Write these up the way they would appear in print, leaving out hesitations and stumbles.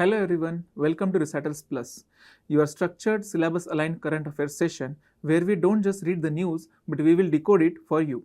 Hello everyone, welcome to Recitals Plus, your structured syllabus aligned current affairs session where we don't just read the news but we will decode it for you.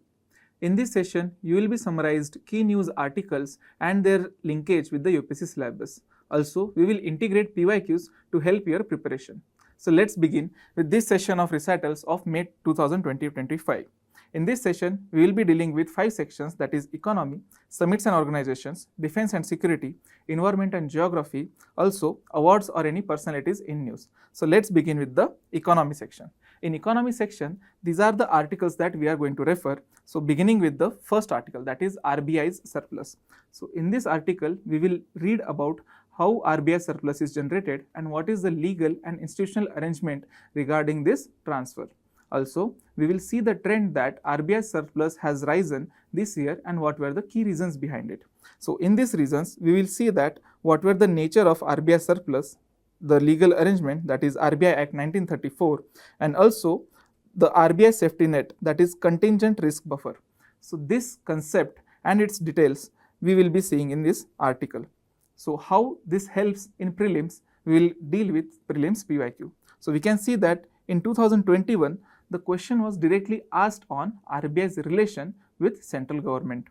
In this session, you will be summarized key news articles and their linkage with the UPSC syllabus. Also, we will integrate PYQs to help your preparation. So let's begin with this session of recitals of May 2020-25. In this session, we will be dealing with 5 sections, that is economy, summits and organizations, defense and security, environment and geography, also awards or any personalities in news. So let's begin with the economy section. In economy section, these are the articles that we are going to refer. So beginning with the first article, that is RBI's surplus. So in this article, we will read about how RBI surplus is generated and what is the legal and institutional arrangement regarding this transfer. Also, we will see the trend that RBI surplus has risen this year and what were the key reasons behind it. So, in these reasons, we will see that what were the nature of RBI surplus, the legal arrangement, that is RBI Act 1934, and also the RBI safety net, that is contingent risk buffer. So, this concept and its details we will be seeing in this article. So, how this helps in prelims, we will deal with prelims PYQ. So, we can see that in 2021, the question was directly asked on RBI's relation with central government.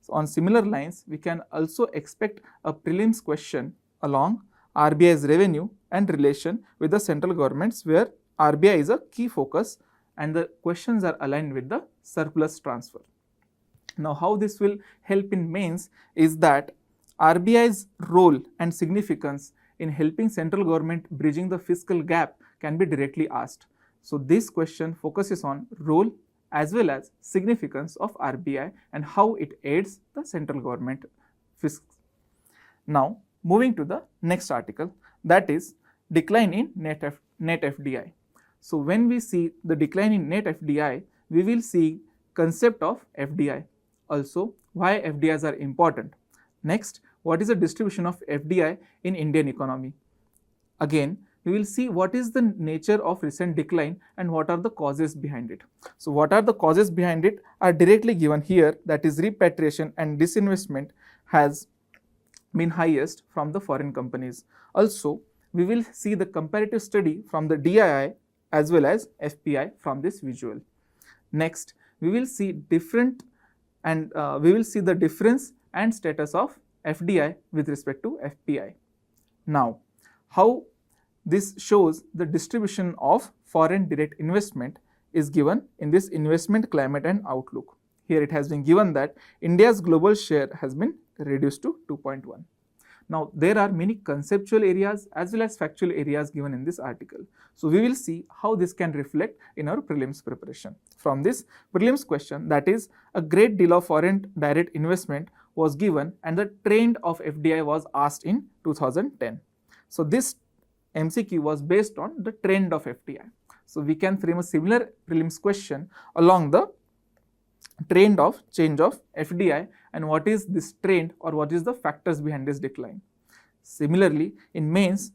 So, on similar lines, we can also expect a prelims question along RBI's revenue and relation with the central governments, where RBI is a key focus and the questions are aligned with the surplus transfer. Now, how this will help in mains is that RBI's role and significance in helping central government bridging the fiscal gap can be directly asked. So, this question focuses on role as well as significance of RBI and how it aids the central government fiscal. Now, moving to the next article, that is decline in net FDI. So, when we see the decline in net FDI, we will see concept of FDI, also why FDIs are important. Next, what is the distribution of FDI in Indian economy? Again, we will see what is the nature of recent decline and what are the causes behind it. So, what are the causes behind it are directly given here, that is repatriation and disinvestment has been highest from the foreign companies. Also, we will see the comparative study from the DII as well as FPI from this visual. Next, we will see the difference and status of FDI with respect to FPI. Now, how this shows the distribution of foreign direct investment is given in this investment climate and outlook. Here it has been given that India's global share has been reduced to 2.1. Now, there are many conceptual areas as well as factual areas given in this article. So, we will see how this can reflect in our prelims preparation. From this prelims question, that is a great deal of foreign direct investment was given and the trend of FDI was asked in 2010. So, this MCQ was based on the trend of FDI. So, we can frame a similar prelims question along the trend of change of FDI and what is this trend or what is the factors behind this decline. Similarly, in mains,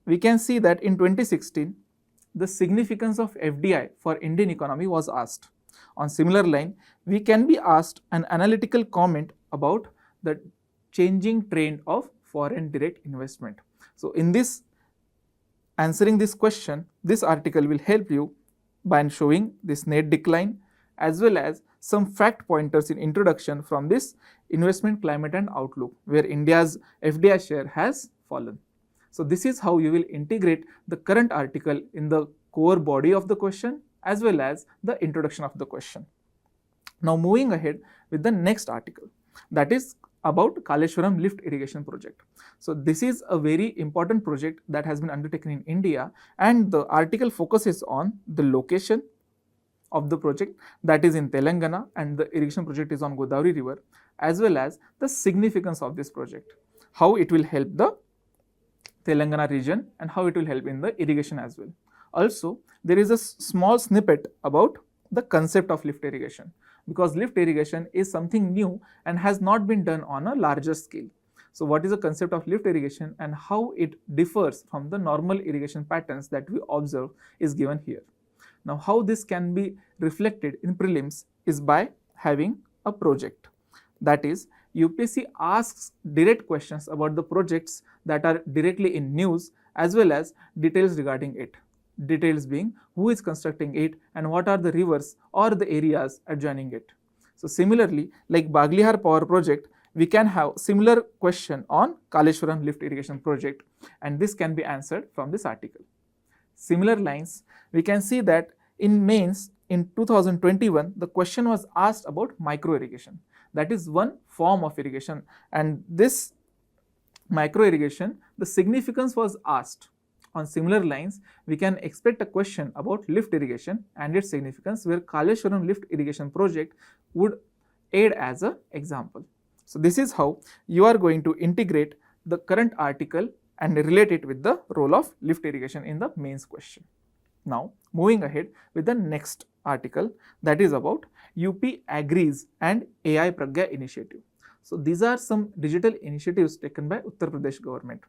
we can see that in 2016, the significance of FDI for Indian economy was asked. On similar line, we can be asked an analytical comment about the changing trend of foreign direct investment. So, in this answering this question, this article will help you by showing this net decline as well as some fact pointers in introduction from this investment climate and outlook, where India's FDI share has fallen. So, this is how you will integrate the current article in the core body of the question as well as the introduction of the question. Now, moving ahead with the next article, that is about Kaleshwaram lift irrigation project. So, this is a very important project that has been undertaken in India, and the article focuses on the location of the project, that is in Telangana, and the irrigation project is on Godavari river, as well as the significance of this project, how it will help the Telangana region and how it will help in the irrigation as well. Also, there is a small snippet about the concept of lift irrigation, because lift irrigation is something new and has not been done on a larger scale. So, what is the concept of lift irrigation and how it differs from the normal irrigation patterns that we observe is given here. Now, how this can be reflected in prelims is by having a project, that is UPSC asks direct questions about the projects that are directly in news as well as details regarding it. Details being who is constructing it and what are the rivers or the areas adjoining it. So similarly, like Baglihar Power Project, we can have similar question on Kaleshwaram lift irrigation project, and this can be answered from this article. Similar lines, we can see that in mains in 2021, the question was asked about micro irrigation. That is one form of irrigation, and this micro irrigation, the significance was asked. On similar lines, we can expect a question about lift irrigation and its significance, where Kaleshwaram lift irrigation project would aid as an example. So this is how you are going to integrate the current article and relate it with the role of lift irrigation in the mains question. Now moving ahead with the next article, that is about UP Agrees and AI Pragya initiative. So these are some digital initiatives taken by Uttar Pradesh government.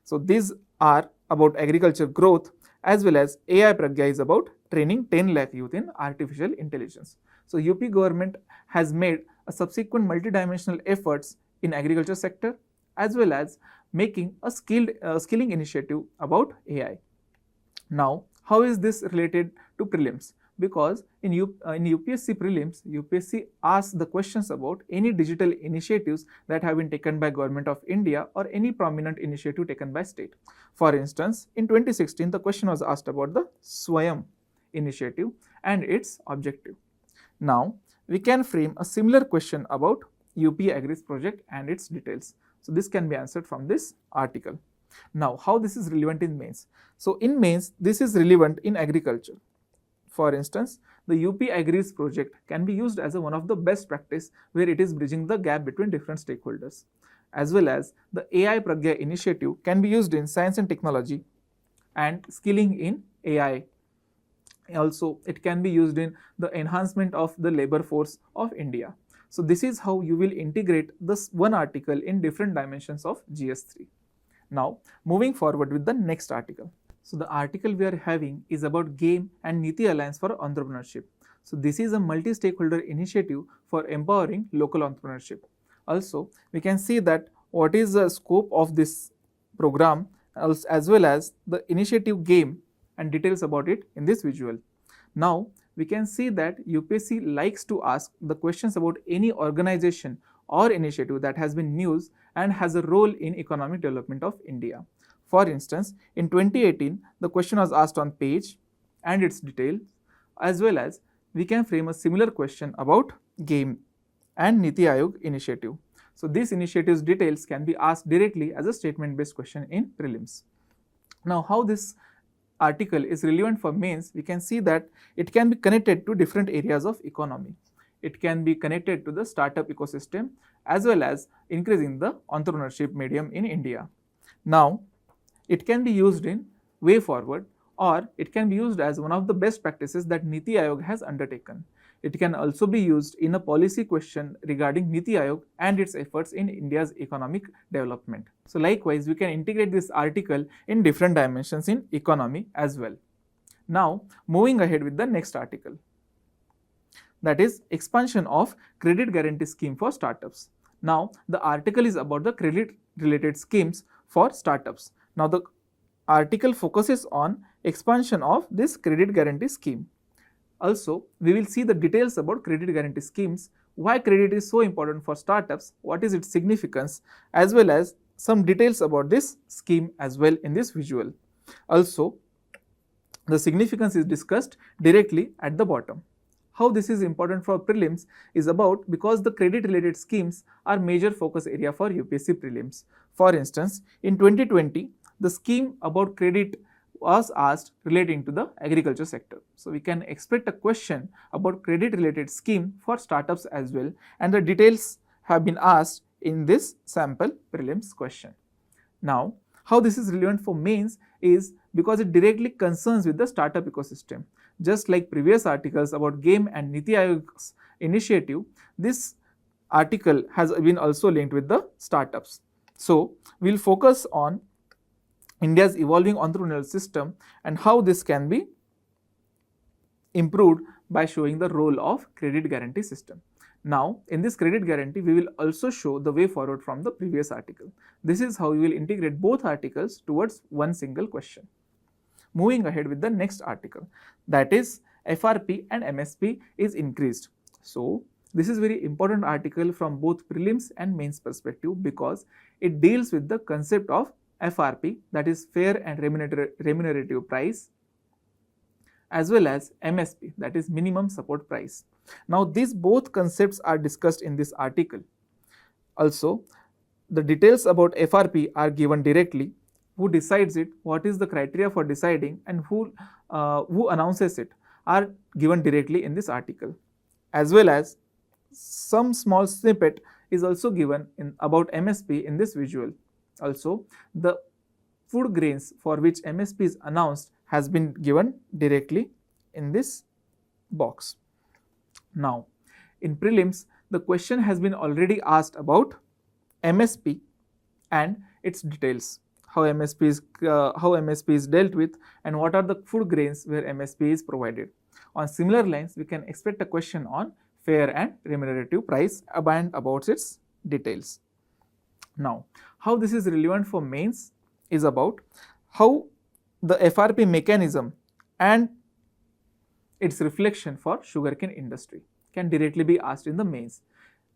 So these are about agriculture growth, as well as AI Pragya is about training 10 lakh youth in artificial intelligence. So UP government has made a subsequent multidimensional efforts in agriculture sector, as well as making a skilling initiative about AI. Now, how is this related to prelims? Because in UPSC prelims, UPSC asks the questions about any digital initiatives that have been taken by Government of India or any prominent initiative taken by state. For instance, in 2016, the question was asked about the Swayam initiative and its objective. Now, we can frame a similar question about UP Agris project and its details. So this can be answered from this article. Now, how this is relevant in mains? So in mains, this is relevant in agriculture. For instance, the UP Agris project can be used as one of the best practice, where it is bridging the gap between different stakeholders. As well as the AI Pragya initiative can be used in science and technology and skilling in AI. Also, it can be used in the enhancement of the labor force of India. So this is how you will integrate this one article in different dimensions of GS3. Now, moving forward with the next article. So the article we are having is about GAME and Niti Alliance for Entrepreneurship. So this is a multi-stakeholder initiative for empowering local entrepreneurship. Also, we can see that what is the scope of this program, as well as the initiative GAME and details about it in this visual. Now, we can see that UPSC likes to ask the questions about any organization or initiative that has been news and has a role in economic development of India. For instance, in 2018, the question was asked on page and its detail, as well as we can frame a similar question about GAME and Niti Aayog initiative. So these initiatives details can be asked directly as a statement-based question in prelims. Now, how this article is relevant for mains, we can see that it can be connected to different areas of economy. It can be connected to the startup ecosystem, as well as increasing the entrepreneurship medium in India. Now, it can be used in way forward, or it can be used as one of the best practices that Niti Aayog has undertaken. It can also be used in a policy question regarding Niti Aayog and its efforts in India's economic development. So likewise, we can integrate this article in different dimensions in economy as well. Now, moving ahead with the next article, that is expansion of credit guarantee scheme for startups. Now, the article is about the credit related schemes for startups. Now, the article focuses on expansion of this credit guarantee scheme. Also, we will see the details about credit guarantee schemes, why credit is so important for startups, what is its significance, as well as some details about this scheme as well in this visual. Also, the significance is discussed directly at the bottom. How this is important for prelims is about because the credit related schemes are major focus area for UPSC prelims. For instance, in 2020, the scheme about credit was asked relating to the agriculture sector. So we can expect a question about credit related scheme for startups as well, and the details have been asked in this sample prelims question. Now, how this is relevant for mains is because it directly concerns with the startup ecosystem. Just like previous articles about GAME and Niti Aayog's initiative, this article has been also linked with the startups. So we'll focus on India's evolving entrepreneurial system and how this can be improved by showing the role of credit guarantee system. Now, in this credit guarantee, we will also show the way forward from the previous article. This is how we will integrate both articles towards one single question. Moving ahead with the next article, that is FRP and MSP is increased. So, this is very important article from both prelims and mains perspective because it deals with the concept of FRP, that is fair and remunerative price, as well as MSP, that is minimum support price. Now, these both concepts are discussed in this article. Also, the details about FRP are given directly. Who decides it, what is the criteria for deciding, and who announces it are given directly in this article, as well as some small snippet is also given about MSP in this visual. Also, the food grains for which MSP is announced has been given directly in this box. Now, in prelims, the question has been already asked about MSP and its details, how MSP is dealt with, and what are the food grains where MSP is provided. On similar lines, we can expect a question on fair and remunerative price and about its details. Now, how this is relevant for mains is about how the FRP mechanism and its reflection for sugarcane industry can directly be asked in the mains.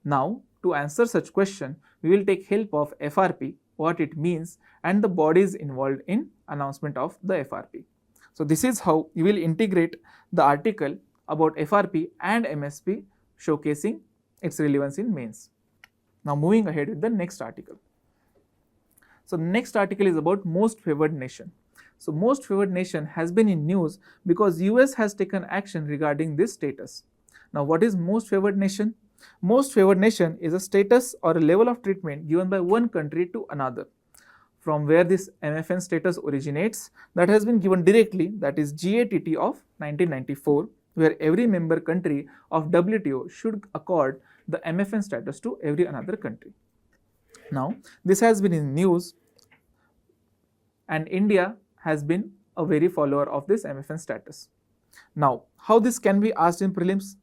Now, to answer such question, we will take help of FRP, what it means, and the bodies involved in announcement of the FRP. So, this is how you will integrate the article about FRP and MSP, showcasing its relevance in mains. Now, moving ahead with the next article. So, the next article is about most favored nation. So, most favored nation has been in news because US has taken action regarding this status. Now, what is most favored nation? Most favored nation is a status or a level of treatment given by one country to another. From where this MFN status originates, that has been given directly, that is GATT of 1994, where every member country of WTO should accord the MFN status to every another country. Now, this has been in news, and India has been a very follower of this MFN status. Now, how this can be asked in prelims?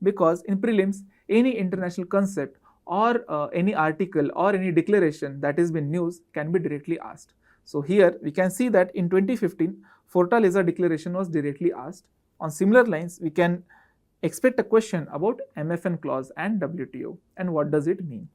Because in prelims, any international concept or any article or any declaration that has been news can be directly asked. So, here we can see that in 2015, Fortaleza declaration was directly asked. On similar lines, we can expect a question about MFN clause and WTO and what does it mean.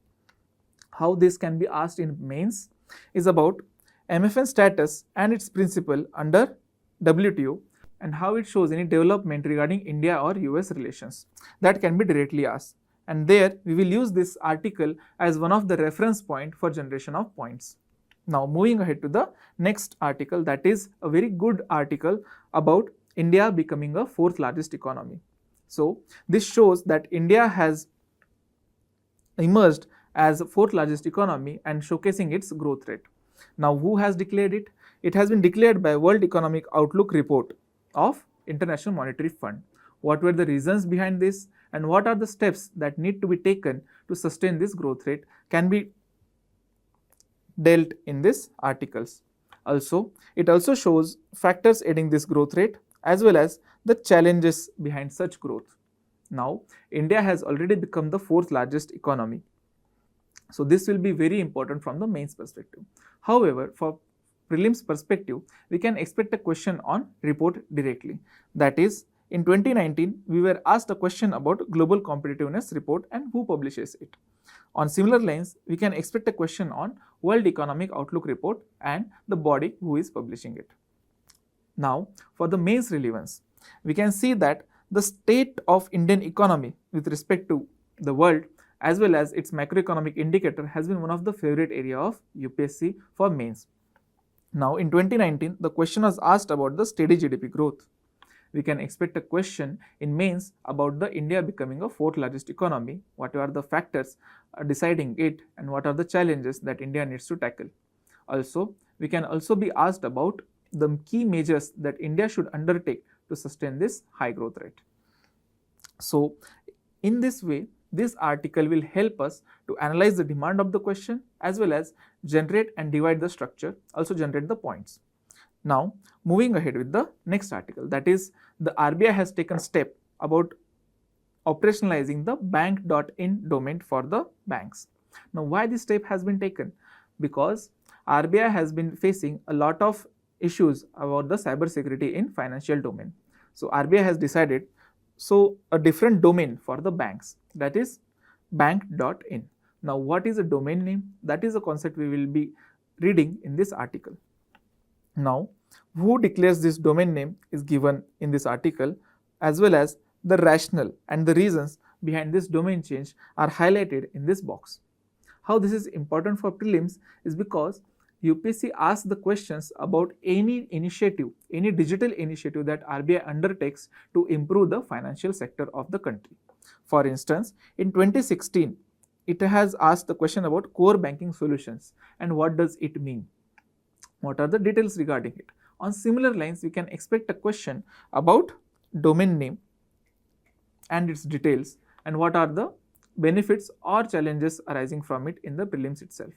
How this can be asked in mains is about MFN status and its principle under WTO and how it shows any development regarding India or US relations. That can be directly asked, and there we will use this article as one of the reference point for generation of points. Now, moving ahead to the next article, that is a very good article about India becoming a fourth largest economy. So, this shows that India has emerged as a fourth largest economy and showcasing its growth rate. Now, who has declared it? It has been declared by World Economic Outlook report of International Monetary Fund. What were the reasons behind this and what are the steps that need to be taken to sustain this growth rate can be dealt in this articles. Also, it also shows factors aiding this growth rate as well as the challenges behind such growth. Now, India has already become the fourth largest economy. So, this will be very important from the mains perspective. However, for prelims perspective, we can expect a question on report directly. That is, in 2019, we were asked a question about global competitiveness report and who publishes it. On similar lines, we can expect a question on World Economic Outlook report and the body who is publishing it. Now, for the mains relevance, we can see that the state of Indian economy with respect to the world as well as its macroeconomic indicator has been one of the favorite area of UPSC for mains. Now, in 2019, the question was asked about the steady GDP growth. We can expect a question in mains about the India becoming a fourth largest economy, what are the factors deciding it and what are the challenges that India needs to tackle. Also, we can also be asked about the key measures that India should undertake to sustain this high growth rate. So, in this way, this article will help us to analyze the demand of the question as well as generate and divide the structure, also generate the points. Now, moving ahead with the next article, that is the RBI has taken step about operationalizing the bank.in domain for the banks. Now, why this step has been taken? Because RBI has been facing a lot of issues about the cybersecurity in financial domain. So, RBI has decided a different domain for the banks, that is bank.in. Now, what is a domain name? That is a concept we will be reading in this article. Now, who declares this domain name is given in this article, as well as the rationale and the reasons behind this domain change are highlighted in this box. How this is important for prelims is because UPSC asks the questions about any initiative, any digital initiative that RBI undertakes to improve the financial sector of the country. For instance, in 2016, it has asked the question about core banking solutions and what does it mean? What are the details regarding it? On similar lines, we can expect a question about domain name and its details and what are the benefits or challenges arising from it in the prelims itself.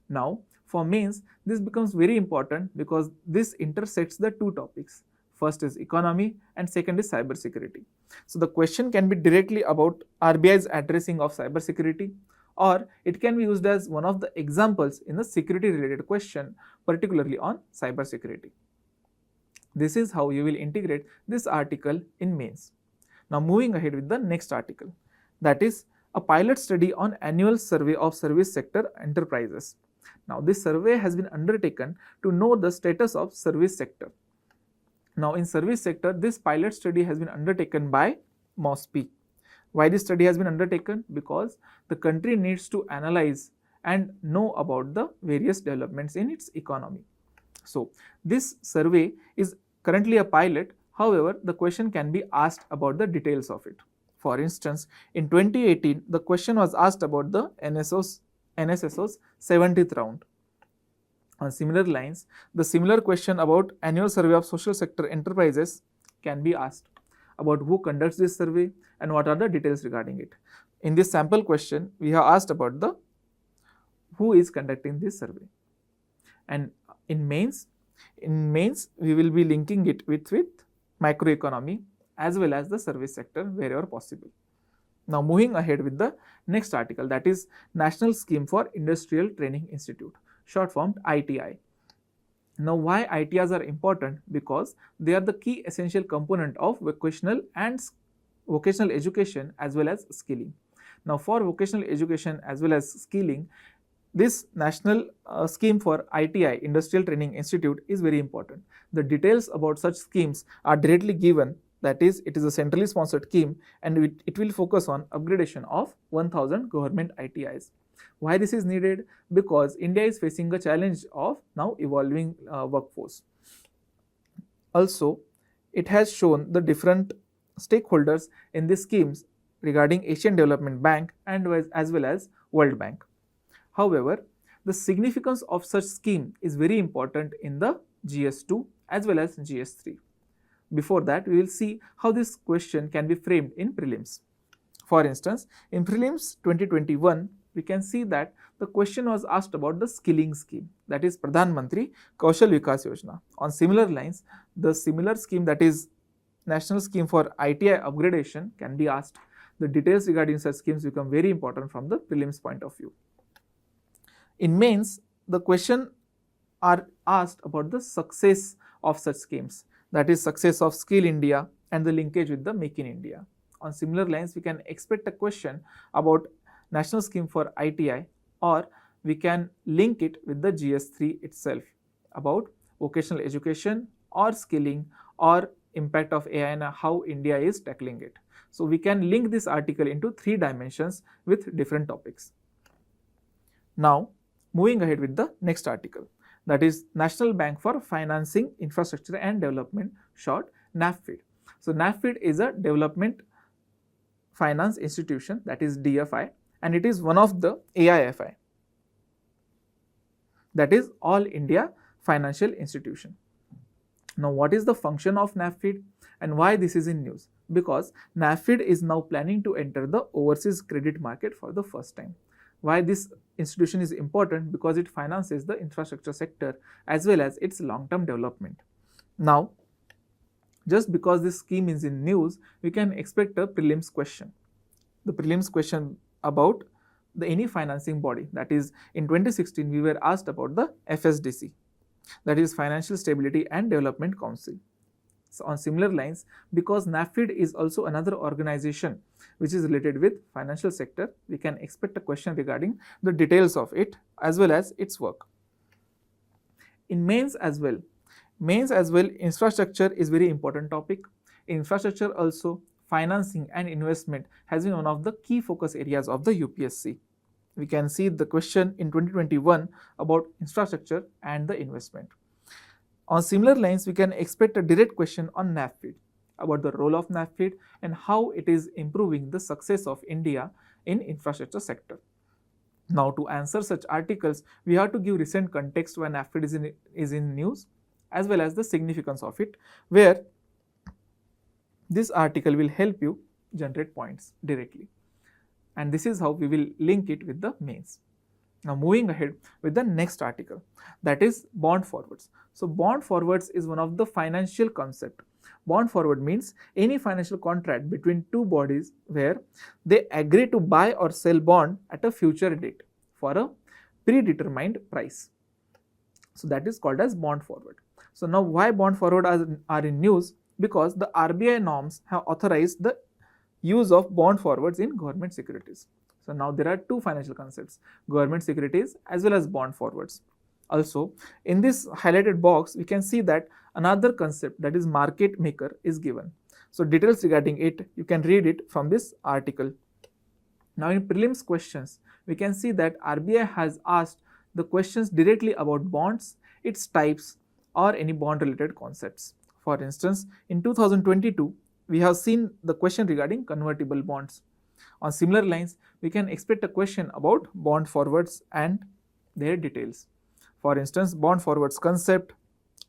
Now, for mains, this becomes very important because this intersects the two topics. First is economy and second is cybersecurity. So, the question can be directly about RBI's addressing of cybersecurity, or it can be used as one of the examples in the security related question, particularly on cybersecurity. This is how you will integrate this article in mains. Now, moving ahead with the next article, that is a pilot study on annual survey of service sector enterprises. Now, this survey has been undertaken to know the status of service sector. Now, in service sector, this pilot study has been undertaken by MOSPI. Why this study has been undertaken? Because the country needs to analyze and know about the various developments in its economy. So, this survey is currently a pilot. However, the question can be asked about the details of it. For instance, in 2018, the question was asked about the NSSO's 70th round. On similar lines, the similar question about annual survey of social sector enterprises can be asked about who conducts this survey and what are the details regarding it. In this sample question, we have asked about the who is conducting this survey. And in mains, we will be linking it with microeconomy as well as the service sector wherever possible. Now, moving ahead with the next article, that is National Scheme for Industrial Training Institute, short formed ITI. Now, why ITIs are important? Because they are the key essential component of vocational education as well as skilling. Now, for vocational education as well as skilling, this national scheme for ITI, Industrial Training Institute, is very important. The details about such schemes are directly given, that is, it is a centrally sponsored scheme and it will focus on upgradation of 1000 government ITIs. Why this is needed? Because India is facing a challenge of now evolving workforce. Also, it has shown the different stakeholders in these schemes regarding Asian Development Bank and as well as World Bank. However, the significance of such scheme is very important in the GS2 as well as GS3. Before that, we will see how this question can be framed in prelims. For instance, in prelims 2021, we can see that the question was asked about the skilling scheme, that is Pradhan Mantri Kaushal Vikas Yojana. On similar lines, the similar scheme, that is National Scheme for ITI Upgradation, can be asked. The details regarding such schemes become very important from the prelims point of view. In mains, the question are asked about the success of such schemes, that is success of Skill India and the linkage with the Make in India. On similar lines, we can expect a question about National Scheme for ITI, or we can link it with the GS3 itself about vocational education or skilling or impact of AI and how India is tackling it. So, we can link this article into 3 dimensions with different topics. Now, moving ahead with the next article, that is National Bank for Financing Infrastructure and Development, short NAFID. So, NAFID is a development finance institution, that is DFI, and it is one of the AIFI, that is All India Financial Institution. Now, what is the function of NAFID and why this is in news? Because NAFID is now planning to enter the overseas credit market for the first time. Why this institution is important? Because it finances the infrastructure sector as well as its long-term development. Now, just because this scheme is in news, we can expect a prelims question. the prelims question about any financing body. That is, in 2016 we were asked about the FSDC, that is Financial Stability and Development Council. So on similar lines, because NAFID is also another organization which is related with financial sector, we can expect a question regarding the details of it as well as its work. In mains as well, infrastructure is very important topic. In infrastructure also, financing and investment has been one of the key focus areas of the UPSC. We can see the question in 2021 about infrastructure and the investment. On similar lines, we can expect a direct question on NAFID, about the role of NAFID and how it is improving the success of India in infrastructure sector. Now, to answer such articles, we have to give recent context when NAFID is in news, as well as the significance of it, where this article will help you generate points directly. And this is how we will link it with the mains. Now, moving ahead with the next article, that is bond forwards. So, bond forwards is one of the financial concept. Bond forward means any financial contract between two bodies where they agree to buy or sell bond at a future date for a predetermined price. So, that is called as bond forward. So, now why bond forward are in news? Because the RBI norms have authorized the use of bond forwards in government securities. So, now there are two financial concepts, government securities as well as bond forwards. Also, in this highlighted box, we can see that another concept, that is market maker, is given. So, details regarding it, you can read it from this article. Now, in prelims questions, we can see that RBI has asked the questions directly about bonds, its types, or any bond related concepts. For instance, in 2022, we have seen the question regarding convertible bonds. On similar lines, we can expect a question about bond forwards and their details. For instance, bond forwards concept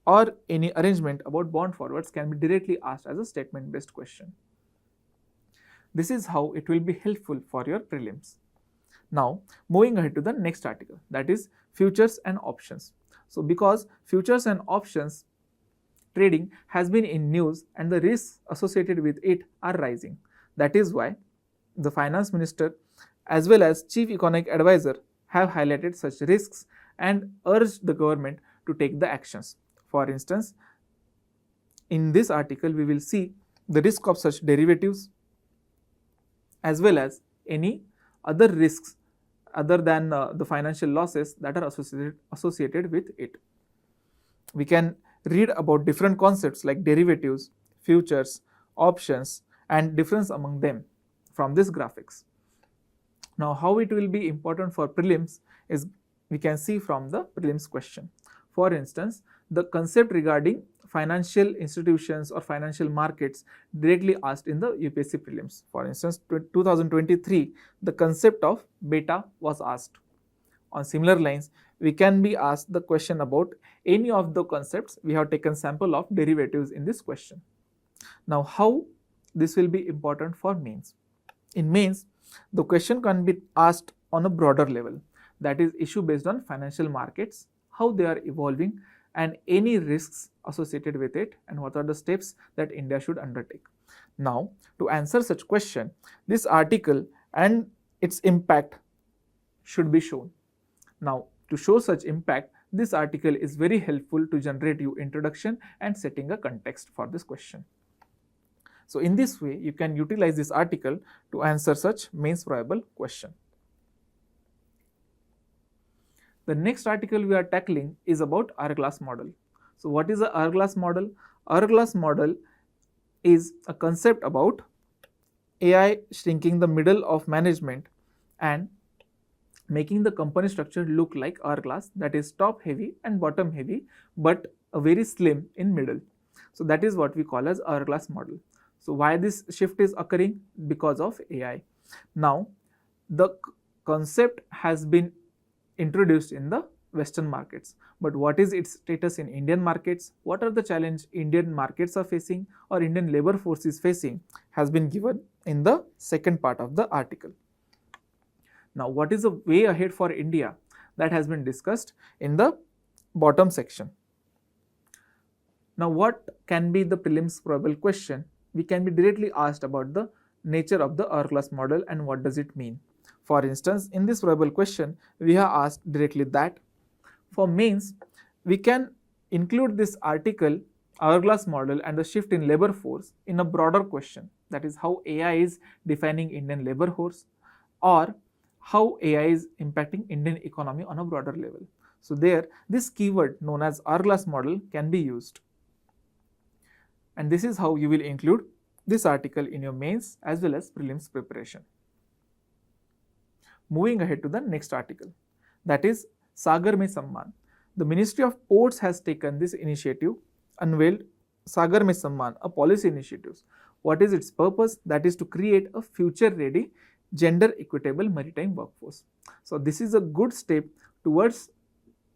or any arrangement about bond forwards can be directly asked as a statement based question. This is how it will be helpful for your prelims. Now, moving ahead to the next article, that is futures and options. So, because futures and options trading has been in news and the risks associated with it are rising. That is why the finance minister as well as chief economic advisor have highlighted such risks and urged the government to take the actions. For instance, in this article we will see the risk of such derivatives as well as any other risks other than the financial losses that are associated with it. We can read about different concepts like derivatives, futures, options, and difference among them from this graphics. Now, how it will be important for prelims is we can see from the prelims question. For instance, the concept regarding financial institutions or financial markets directly asked in the UPSC prelims. For instance, 2023, the concept of beta was asked. On similar lines, we can be asked the question about any of the concepts. We have taken sample of derivatives in this question. Now, how this will be important for mains? In mains, the question can be asked on a broader level, that is issue based on financial markets, how they are evolving and any risks associated with it and what are the steps that India should undertake. Now, to answer such question, this article and its impact should be shown. Now, to show such impact, this article is very helpful to generate you introduction and setting a context for this question. So, in this way, you can utilize this article to answer such mains probable question. The next article we are tackling is about hourglass model. So, what is the hourglass model? Hourglass model is a concept about AI shrinking the middle of management and making the company structure look like hourglass, that is top heavy and bottom heavy, but a very slim in middle. So, that is what we call as hourglass model. So, why this shift is occurring? Because of AI. Now, the concept has been introduced in the Western markets, but what is its status in Indian markets? What are the challenges Indian markets are facing or Indian labor force is facing has been given in the second part of the article. Now, what is the way ahead for India? That has been discussed in the bottom section. Now, what can be the prelims probable question? We can be directly asked about the nature of the hourglass model and what does it mean. For instance, in this probable question, we have asked directly that for mains, we can include this article hourglass model and the shift in labor force in a broader question, that is how AI is defining Indian labor force or how AI is impacting Indian economy on a broader level. So there, this keyword known as hourglass model can be used. And this is how you will include this article in your mains as well as prelims preparation. Moving ahead to the next article, that is Sagar Mein Samman. The Ministry of Ports has taken this initiative, unveiled Sagar Mein Samman, a policy initiative. What is its purpose? That is to create a future-ready, gender-equitable maritime workforce. So this is a good step towards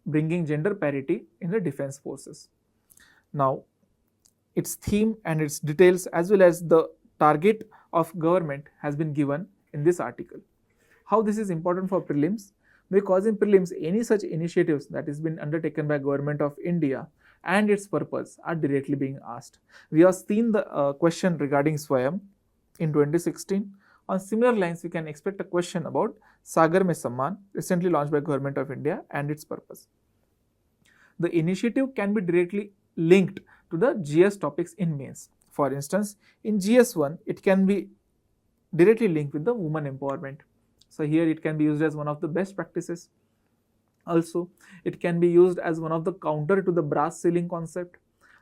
bringing gender parity in the defense forces. Now, its theme and its details as well as the target of government has been given in this article. How this is important for prelims? Because in prelims, any such initiatives that has been undertaken by Government of India and its purpose are directly being asked. We have seen the question regarding Swayam in 2016. On similar lines, we can expect a question about Sagar Mein Samman, recently launched by Government of India, and its purpose. The initiative can be directly linked to the GS topics in mains. For instance, in GS1, it can be directly linked with the women empowerment. So here it can be used as one of the best practices. Also, it can be used as one of the counter to the brass ceiling concept.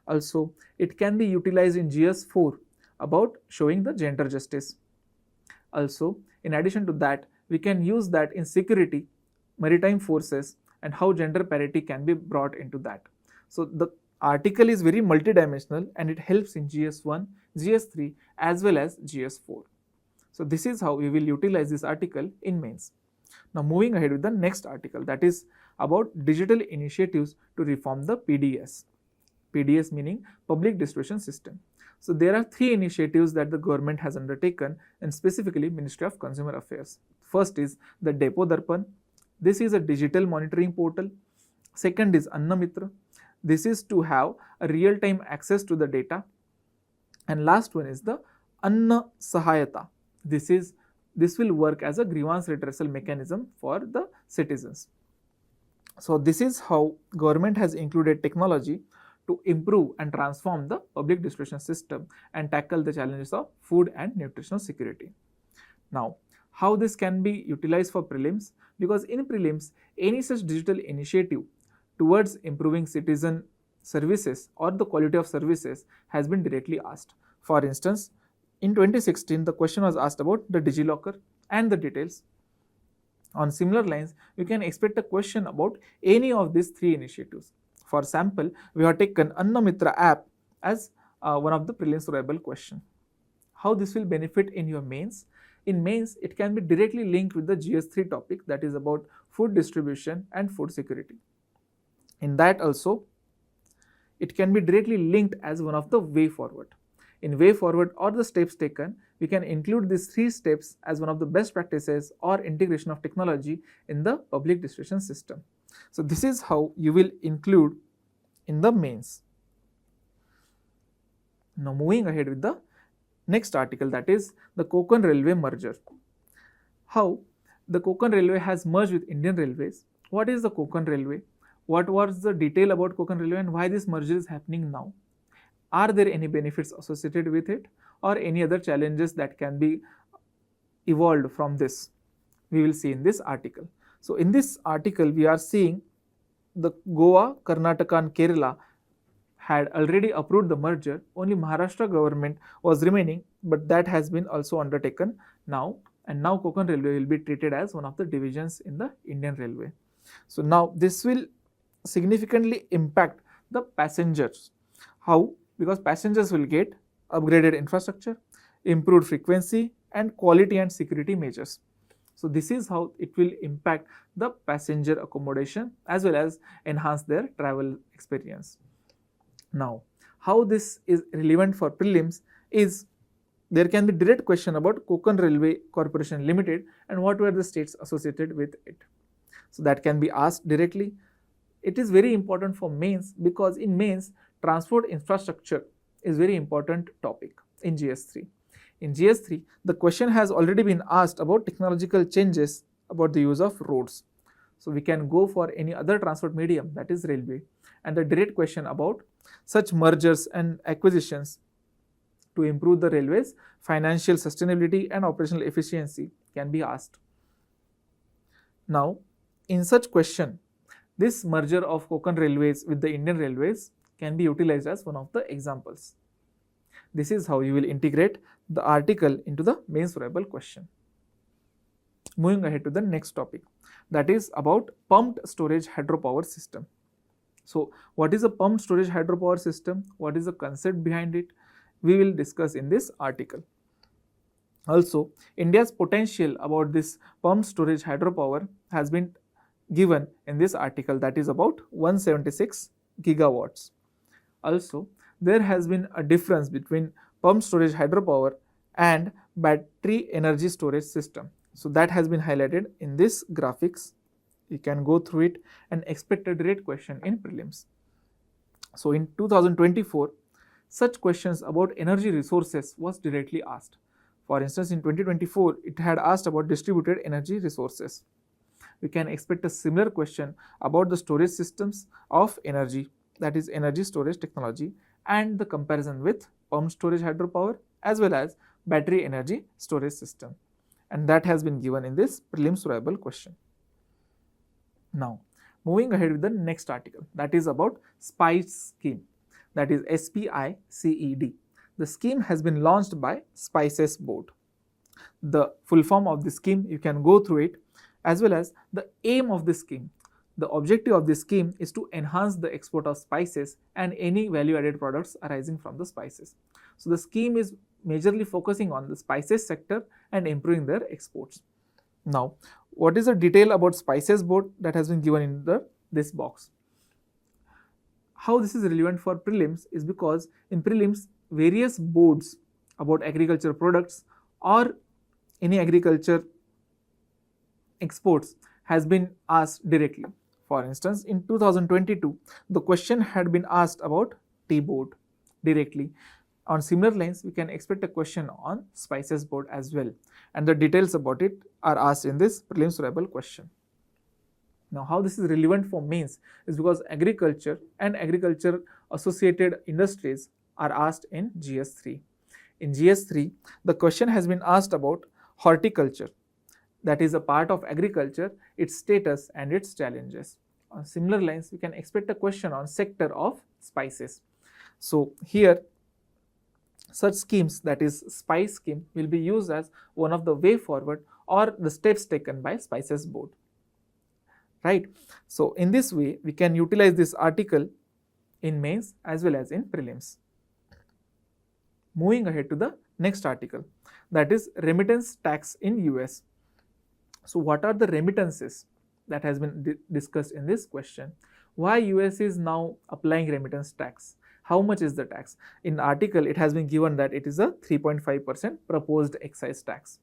Also, it can be utilized in GS4 about showing the gender justice. Also, in addition to that, we can use that in security, maritime forces, and how gender parity can be brought into that. So the article is very multidimensional and it helps in GS1, GS3 as well as GS4. So this is how we will utilize this article in mains. Now moving ahead with the next article, that is about digital initiatives to reform the PDS. PDS meaning Public Distribution System. So there are three initiatives that the government has undertaken, and specifically Ministry of Consumer Affairs. First is the Depot Darpan. This is a digital monitoring portal. Second is Anna Mitra. This is to have a real-time access to the data. And last one is the Anna Sahayata. This will work as a grievance redressal mechanism for the citizens. So this is how government has included technology to improve and transform the public distribution system and tackle the challenges of food and nutritional security. Now, how this can be utilized for prelims? Because in prelims, any such digital initiative towards improving citizen services or the quality of services has been directly asked. For instance, in 2016, the question was asked about the DigiLocker and the details. On similar lines, you can expect a question about any of these three initiatives. For example, we have taken Anna Mitra app as one of the prelims probable question. How this will benefit in your mains? In mains, it can be directly linked with the GS3 topic, that is about food distribution and food security. In that also, it can be directly linked as one of the way forward. In way forward or the steps taken, we can include these three steps as one of the best practices or integration of technology in the public distribution system. So this is how you will include in the mains. Now moving ahead with the next article, that is the Konkan Railway merger. How the Konkan Railway has merged with Indian Railways. What is the Konkan Railway? What was the detail about Konkan Railway and why this merger is happening now? Are there any benefits associated with it or any other challenges that can be evolved from this? We will see in this article. So in this article, we are seeing the Goa, Karnataka and Kerala had already approved the merger. Only Maharashtra government was remaining, but that has been also undertaken now, and now Konkan Railway will be treated as one of the divisions in the Indian Railway. So now this will significantly impact the passengers. How? Because passengers will get upgraded infrastructure, improved frequency and quality and security measures. So this is how it will impact the passenger accommodation as well as enhance their travel experience. Now, how this is relevant for prelims is there can be direct question about Konkan Railway Corporation Limited and what were the states associated with it. So that can be asked directly. It is very important for mains because in mains, transport infrastructure is very important topic in GS3. In GS3, the question has already been asked about technological changes about the use of roads. So we can go for any other transport medium, that is railway, and the direct question about such mergers and acquisitions to improve the railways financial sustainability and operational efficiency can be asked. Now, in such question, this merger of Konkan Railways with the Indian Railways can be utilized as one of the examples. This is how you will integrate the article into the mains variable question. Moving ahead to the next topic, that is about pumped storage hydropower system. So, what is a pumped storage hydropower system? What is the concept behind it? We will discuss in this article. Also, India's potential about this pumped storage hydropower has been given in this article, that is about 176 gigawatts. Also, there has been a difference between pumped storage hydropower and battery energy storage system. So that has been highlighted in this graphics. You can go through it and expect a direct question in prelims. So in 2024, such questions about energy resources was directly asked. For instance, in 2024, it had asked about distributed energy resources. We can expect a similar question about the storage systems of energy, that is energy storage technology, and the comparison with pumped storage hydropower as well as battery energy storage system. And that has been given in this prelims variable question. Now, moving ahead with the next article, that is about SPICE scheme, that is SPICED. The scheme has been launched by Spices Board. The full form of the scheme, you can go through it, as well as the aim of the scheme. The objective of this scheme is to enhance the export of spices and any value-added products arising from the spices. So the scheme is majorly focusing on the spices sector and improving their exports. Now, what is the detail about Spices Board that has been given in this box? How this is relevant for prelims is because in prelims, various boards about agriculture products or any agriculture exports has been asked directly. For instance, in 2022, the question had been asked about tea board directly. On similar lines, we can expect a question on Spices Board as well, and the details about it are asked in this prelims variable question. Now, how this is relevant for mains is because agriculture and agriculture associated industries are asked in GS3. In GS3, the question has been asked about horticulture, that is a part of agriculture, its status and its challenges. On similar lines, we can expect a question on sector of spices. So here, such schemes, that is SPICE scheme, will be used as one of the way forward or the steps taken by Spices Board. Right. So in this way, we can utilize this article in mains as well as in prelims. Moving ahead to the next article, that is remittance tax in US. So what are the remittances that has been discussed in this question? Why US is now applying remittance tax? How much is the tax? In article, it has been given that it is a 3.5% proposed excise tax.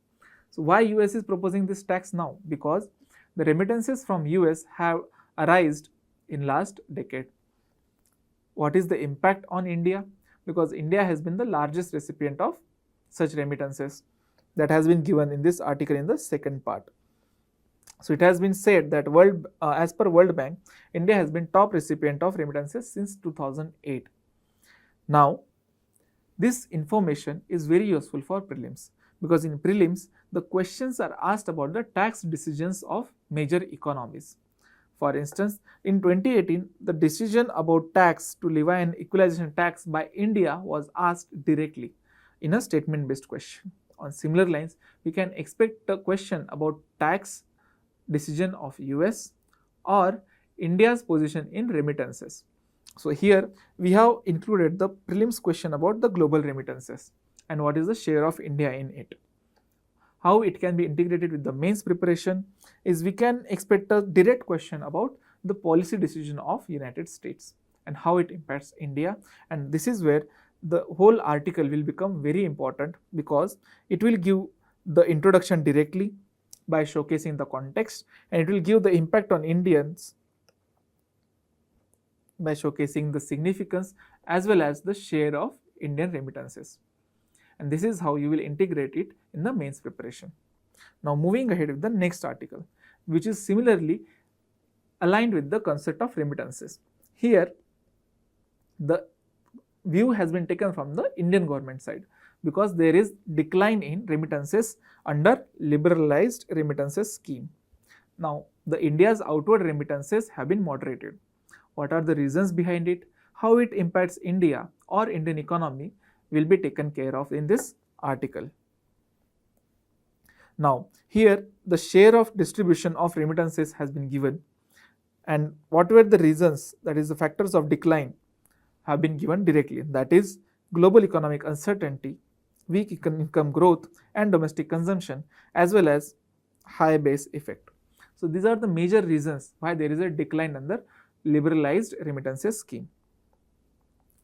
So why US is proposing this tax now? Because the remittances from US have arisen in last decade. What is the impact on India? Because India has been the largest recipient of such remittances. That has been given in this article in the second part. So it has been said that as per World Bank, India has been top recipient of remittances since 2008. Now, this information is very useful for prelims, because in prelims, the questions are asked about the tax decisions of major economies. For instance, in 2018, the decision about tax to levy an equalization tax by India was asked directly in a statement-based question. On similar lines, we can expect a question about tax decision of US or India's position in remittances. So here we have included the prelims question about the global remittances and what is the share of India in it. How it can be integrated with the mains preparation is we can expect a direct question about the policy decision of United States and how it impacts India, and this is where the whole article will become very important, because it will give the introduction directly by showcasing the context, and it will give the impact on Indians by showcasing the significance as well as the share of Indian remittances. and this is how you will integrate it in the mains preparation. Now moving ahead with the next article, which is similarly aligned with the concept of remittances. Here the view has been taken from the Indian government side, because there is decline in remittances under liberalized remittances scheme. Now the India's outward remittances have been moderated. What are the reasons behind it? How it impacts India or Indian economy will be taken care of in this article. Now here the share of distribution of remittances has been given, and what were the reasons, that is the factors of decline, have been given directly, that is global economic uncertainty, weak income growth and domestic consumption, as well as high base effect. So these are the major reasons why there is a decline under liberalized remittances scheme.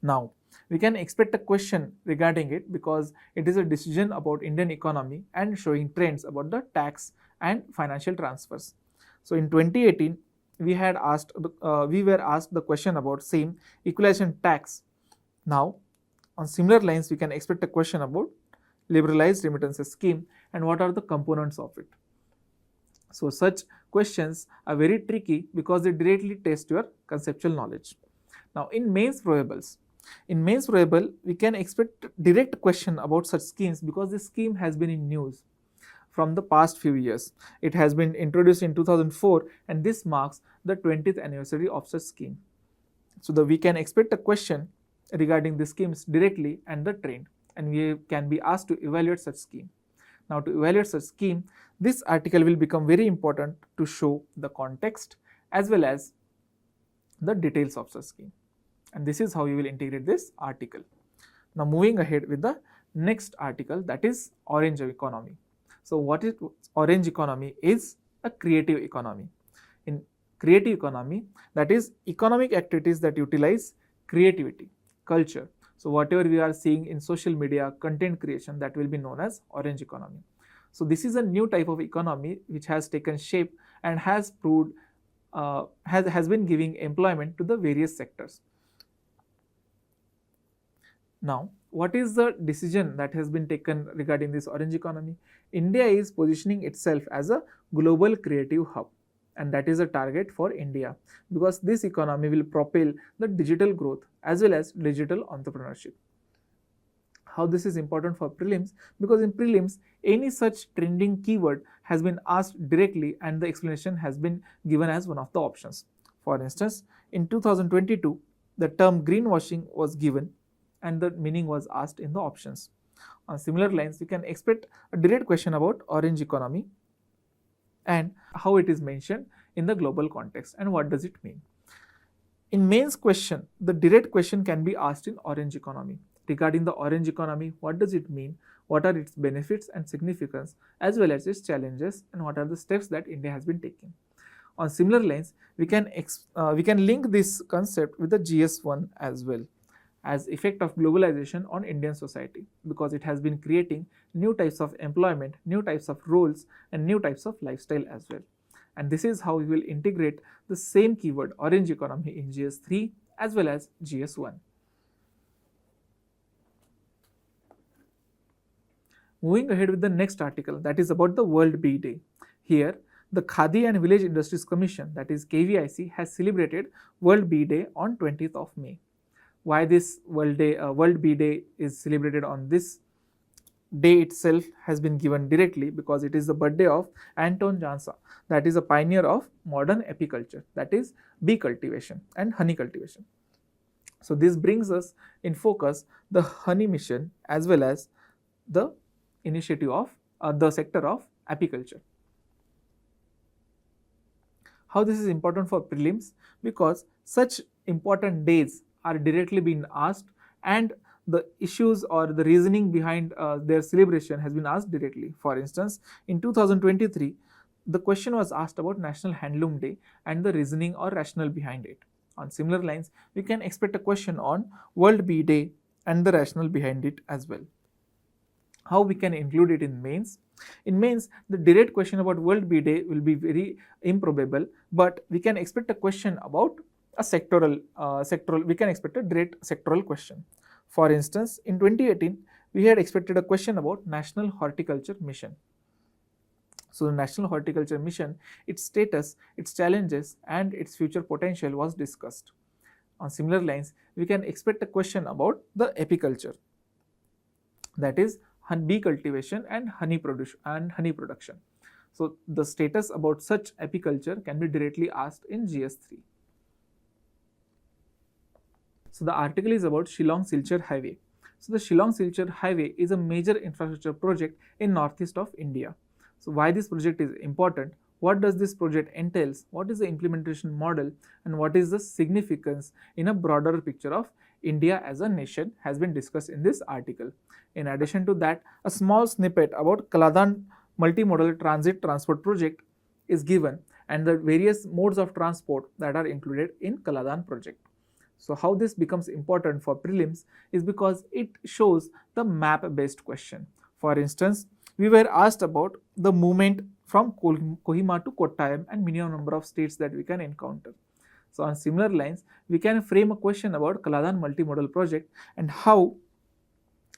Now we can expect a question regarding it, because it is a decision about Indian economy and showing trends about the tax and financial transfers. So in 2018 we were asked the question about same equalization tax. Now on similar lines we can expect a question about liberalized remittances scheme and what are the components of it. So such questions are very tricky because they directly test your conceptual knowledge. Now in mains probables, we can expect direct question about such schemes, because this scheme has been in news from the past few years. It has been introduced in 2004 and this marks the 20th anniversary of such scheme. So we can expect a question regarding the schemes directly and the trend, and we can be asked to evaluate such scheme. Now to evaluate such scheme, this article will become very important to show the context as well as the details of such scheme, and this is how you will integrate this article. Now moving ahead with the next article, that is orange economy. So what is orange economy? Is a creative economy. In creative economy, that is economic activities that utilize creativity, culture. So whatever we are seeing in social media, content creation, that will be known as orange economy. So this is a new type of economy which has taken shape and has proved has been giving employment to the various sectors. Now what is the decision that has been taken regarding this orange economy? India is positioning itself as a global creative hub, and that is a target for India, because this economy will propel the digital growth as well as digital entrepreneurship. How this is important for prelims? Because in prelims any such trending keyword has been asked directly and the explanation has been given as one of the options. For instance, in 2022 the term greenwashing was given and the meaning was asked in the options. On similar lines, we can expect a direct question about orange economy and how it is mentioned in the global context and what does it mean. In mains question, the direct question can be asked in orange economy. Regarding the orange economy, what does it mean, what are its benefits and significance, as well as its challenges, and what are the steps that India has been taking. On similar lines, we can link this concept with the GS1 as well, as effect of globalization on Indian society, because it has been creating new types of employment, new types of roles and new types of lifestyle as well. And this is how we will integrate the same keyword orange economy in GS3 as well as GS1. Moving ahead with the next article, that is about the World Bee Day. Here the Khadi and Village Industries Commission, that is KVIC, has celebrated World Bee Day on 20th of May. Why this World Bee Day is celebrated on this day itself has been given directly, because it is the birthday of Anton Jansa, that is a pioneer of modern apiculture, that is bee cultivation and honey cultivation. So this brings us in focus the honey mission as well as the initiative of the sector of apiculture. How this is important for prelims? Because such important days are directly being asked and the issues or the reasoning behind their celebration has been asked directly. For instance, in 2023, the question was asked about National Handloom Day and the reasoning or rationale behind it. On similar lines, we can expect a question on World Bee Day and the rationale behind it as well. How we can include it in mains? In mains, the direct question about World Bee Day will be very improbable, but we can expect a question about a sectoral, we can expect a direct sectoral question. For instance, in 2018, we had expected a question about National Horticulture Mission. So the National Horticulture Mission, its status, its challenges and its future potential was discussed. On similar lines, we can expect a question about the apiculture, that is bee cultivation and honey production. So the status about such apiculture can be directly asked in GS3. So the article is about Shillong Silchar Highway. So the Shillong Silchar Highway is a major infrastructure project in northeast of India. So why this project is important, what does this project entails, what is the implementation model, and what is the significance in a broader picture of India as a nation has been discussed in this article. In addition to that, a small snippet about Kaladan multimodal transit transport project is given and the various modes of transport that are included in Kaladan project. So how this becomes important for prelims is because it shows the map based question. For instance, we were asked about the movement from Kohima to Kottayam and minimum number of states that we can encounter. So on similar lines, we can frame a question about Kaladan multimodal project and how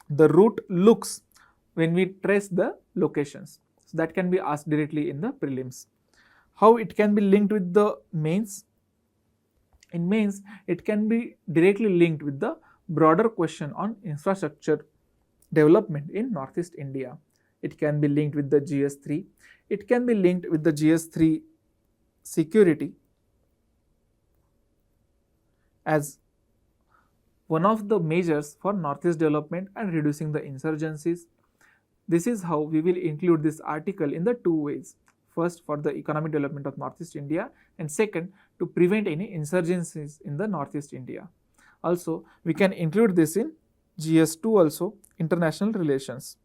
the route looks when we trace the locations. So that can be asked directly in the prelims. How it can be linked with the mains? In mains, it can be directly linked with the broader question on infrastructure development in Northeast India. It can be linked with the GS3. It can be linked with the GS3 security as one of the measures for Northeast development and reducing the insurgencies. This is how we will include this article in the two ways. First, for the economic development of Northeast India, and second, to prevent any insurgencies in the Northeast India. Also, we can include this in GS2 also, international relations,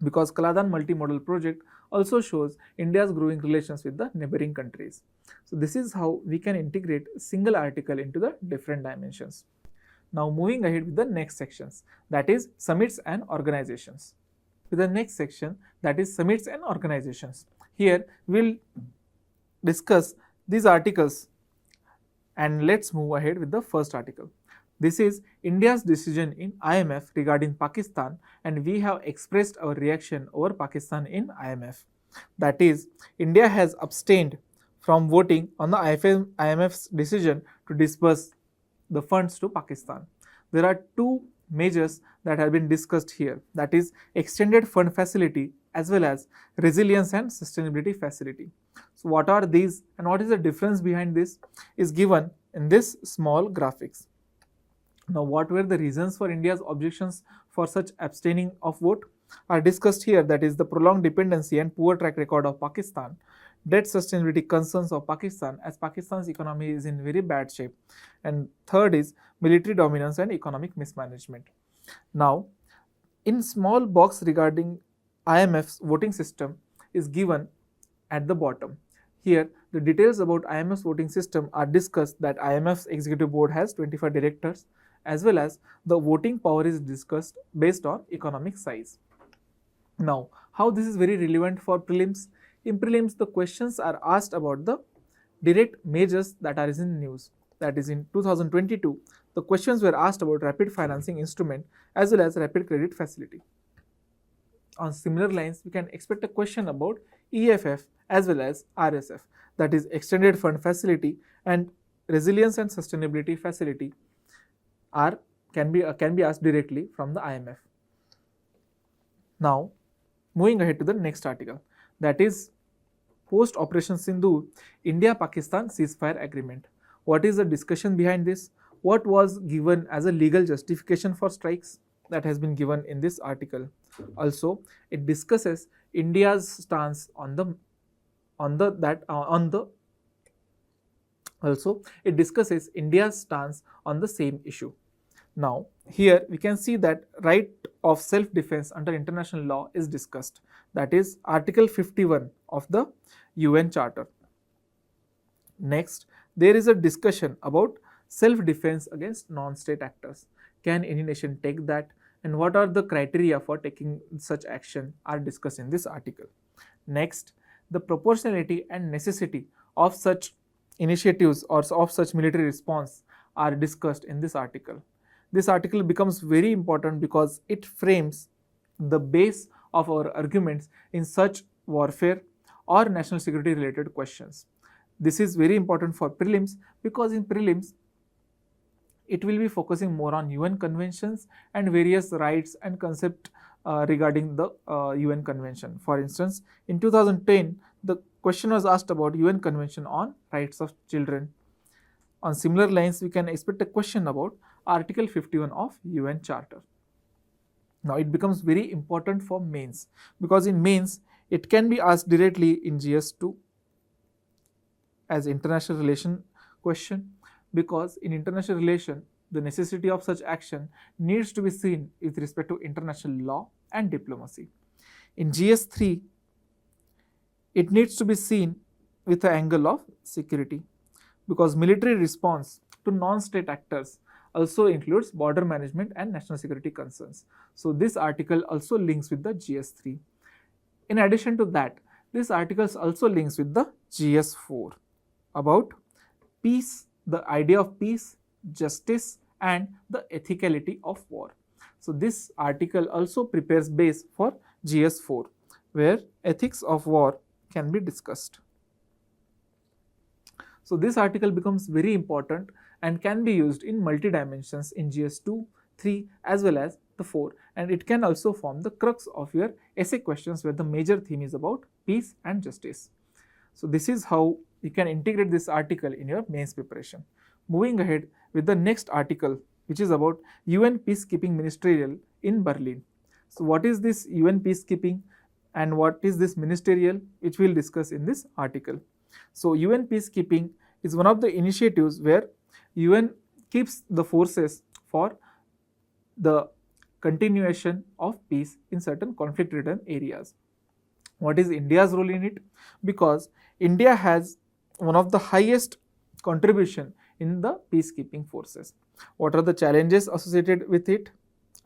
because Kaladan multimodal project also shows India's growing relations with the neighboring countries. So this is how we can integrate a single article into the different dimensions. Now moving ahead with the next sections, that is summits and organizations. With the next section, that is summits and organizations. Here we will discuss these articles, and let's move ahead with the first article. This is India's decision in IMF regarding Pakistan, and we have expressed our reaction over Pakistan in IMF. That is, India has abstained from voting on the IMF's decision to disburse the funds to Pakistan. There are two measures that have been discussed here, that is extended fund facility as well as resilience and sustainability facility. So what are these and what is the difference behind this is given in this small graphics. Now what were the reasons for India's objections for such abstaining of vote are discussed here, that is the prolonged dependency and poor track record of Pakistan, debt sustainability concerns of Pakistan as Pakistan's economy is in very bad shape, and third is military dominance and economic mismanagement. Now in small box regarding IMF's voting system is given at the bottom. Here the details about IMF's voting system are discussed, that IMF's executive board has 25 directors as well as the voting power is discussed based on economic size. Now how this is very relevant for prelims? In prelims, the questions are asked about the direct measures that are in news. That is, in 2022, the questions were asked about rapid financing instrument as well as rapid credit facility. On similar lines, we can expect a question about EFF as well as RSF, that is extended fund facility and resilience and sustainability facility can be asked directly from the IMF. Now moving ahead to the next article, that is post Operation Sindoor, India-Pakistan ceasefire agreement. What is the discussion behind this? What was given as a legal justification for strikes? That has been given in this article. Also, it discusses India's stance it discusses India's stance on the same issue. Now, here we can see that right of self-defense under international law is discussed, that is Article 51 of the UN Charter. Next, there is a discussion about self-defense against non-state actors. Can any nation take that, and what are the criteria for taking such action are discussed in this article. Next, the proportionality and necessity of such initiatives or of such military response are discussed in this article. this article becomes very important because it frames the base of our arguments in such warfare or national security related questions. This is very important for prelims because in prelims it will be focusing more on UN conventions and various rights and concept regarding the UN convention. For instance, in 2010, the question was asked about UN convention on rights of children. On similar lines, we can expect a question about Article 51 of UN Charter. Now, it becomes very important for mains because in mains, it can be asked directly in GS2 as international relation question, because in international relation, the necessity of such action needs to be seen with respect to international law and diplomacy. In GS3, it needs to be seen with the angle of security, because military response to non-state actors also includes border management and national security concerns. So this article also links with the GS3. In addition to that, this article also links with the GS4 about peace, the idea of peace, justice, and the ethicality of war. So this article also prepares base for GS4, where ethics of war can be discussed. So this article becomes very important and can be used in multi dimensions in GS2, 3 as well as the 4, and it can also form the crux of your essay questions where the major theme is about peace and justice. So this is how you can integrate this article in your mains preparation. Moving ahead with the next article, which is about UN Peacekeeping Ministerial in Berlin. So what is this UN Peacekeeping and what is this ministerial, which we will discuss in this article. So UN Peacekeeping is one of the initiatives where UN keeps the forces for the continuation of peace in certain conflict-ridden areas. What is India's role in it? Because India has one of the highest contribution in the peacekeeping forces. What are the challenges associated with it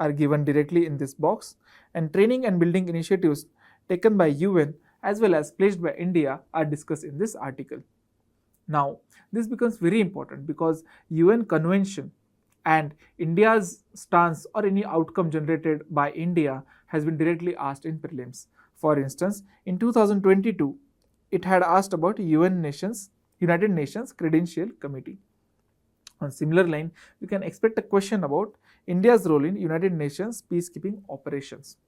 are given directly in this box, and training and building initiatives taken by UN as well as pledged by India are discussed in this article. Now, this becomes very important because UN convention and India's stance or any outcome generated by India has been directly asked in prelims. For instance, in 2022, it had asked about United Nations Credential Committee. On similar line, we can expect a question about India's role in United Nations peacekeeping operations,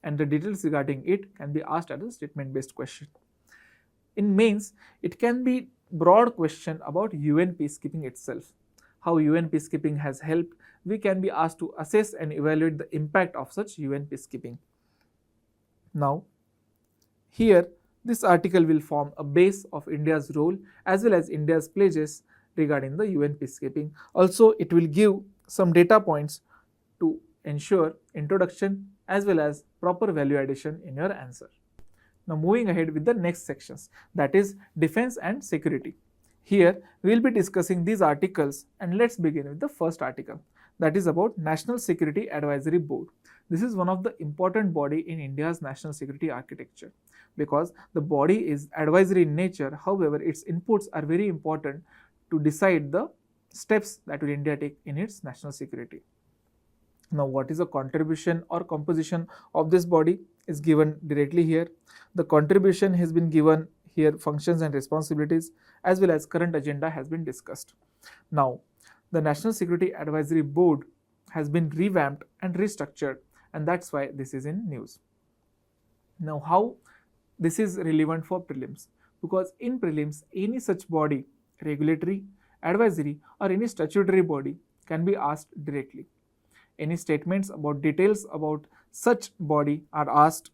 and the details regarding it can be asked as a statement-based question. In mains, it can be broad question about UN peacekeeping itself, how UN peacekeeping has helped. We can be asked to assess and evaluate the impact of such UN peacekeeping. Now, here this article will form a base of India's role as well as India's pledges regarding the UN peacekeeping. Also, it will give some data points to ensure introduction as well as proper value addition in your answer. Now, moving ahead with the next sections, that is defense and security. Here we will be discussing these articles, and let's begin with the first article, that is about National Security Advisory Board. This is one of the important body in India's national security architecture because the body is advisory in nature. However, its inputs are very important to decide the steps that will India take in its national security. Now, what is the contribution or composition of this body is given directly here. The contribution has been given here, functions and responsibilities as well as current agenda has been discussed. Now, the National Security Advisory Board has been revamped and restructured, and that's why this is in news. Now, how this is relevant for prelims? Because in prelims, any such body, regulatory, advisory or any statutory body can be asked directly. Any statements about details about such body are asked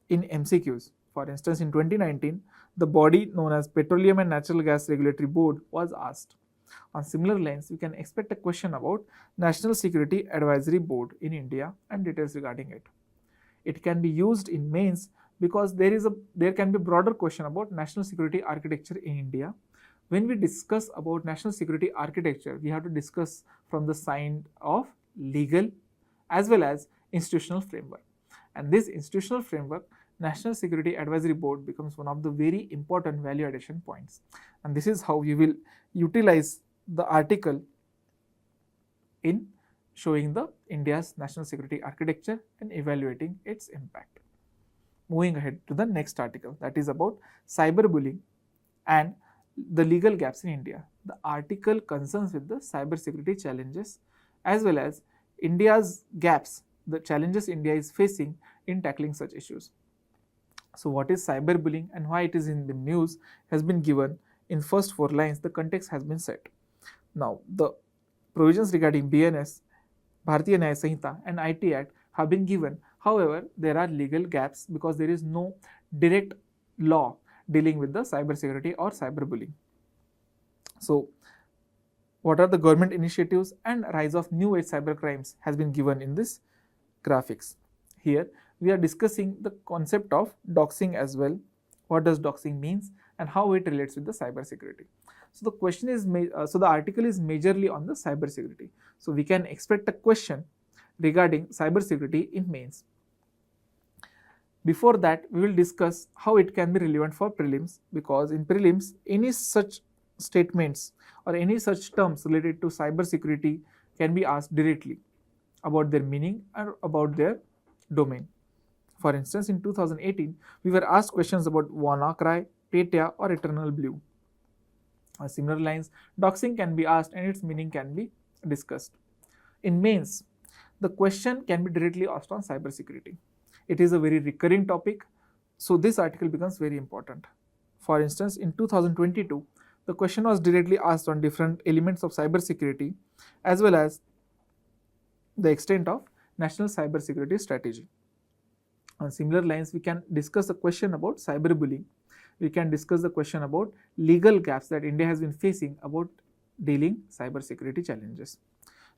in MCQs. For instance, in 2019, the body known as Petroleum and Natural Gas Regulatory Board was asked. On similar lines, we can expect a question about National Security Advisory Board in India and details regarding it. It can be used in mains because there can be broader question about national security architecture in India. When we discuss about national security architecture, we have to discuss from the side of legal as well as institutional framework. And this institutional framework, National Security Advisory Board, becomes one of the very important value addition points. And this is how you will utilize the article in showing the India's national security architecture and evaluating its impact. Moving ahead to the next article, that is about cyberbullying and the legal gaps in India. The article concerns with the cybersecurity challenges as well as India's gaps, the challenges India is facing in tackling such issues. So what is cyberbullying and why it is in the news has been given in first 4 lines. The context has been set. Now the provisions regarding BNS, Bharatiya Nyaya Sanhita and IT Act have been given. However, there are legal gaps because there is no direct law dealing with the cybersecurity or cyberbullying. So what are the government initiatives and rise of new age cybercrimes has been given in this graphics. Here we are discussing the concept of doxing as well. What does doxing means and how it relates with the cybersecurity. So the question is, the article is majorly on the cybersecurity. So we can expect a question regarding cybersecurity in mains. Before that, we will discuss how it can be relevant for prelims, because in prelims, any such statements or any such terms related to cybersecurity can be asked directly about their meaning or about their domain. For instance, in 2018, we were asked questions about WannaCry, Petya or Eternal Blue. On similar lines, doxing can be asked and its meaning can be discussed. In mains, the question can be directly asked on cybersecurity. It is a very recurring topic, so this article becomes very important. For instance, in 2022, the question was directly asked on different elements of cybersecurity as well as the extent of national cybersecurity strategy. On similar lines, we can discuss a question about cyberbullying. We can discuss the question about legal gaps that India has been facing about dealing cybersecurity challenges.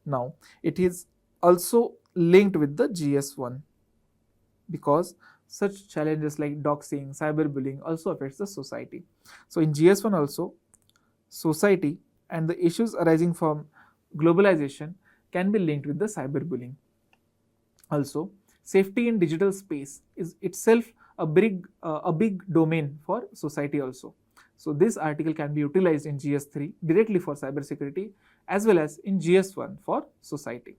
Now, it is also linked with the GS1 because such challenges like doxing, cyberbullying also affects the society. So in GS1 also, society and the issues arising from globalization can be linked with the cyberbullying. Also, safety in digital space is itself a big domain for society also. So this article can be utilized in GS3 directly for cybersecurity as well as in GS1 for society.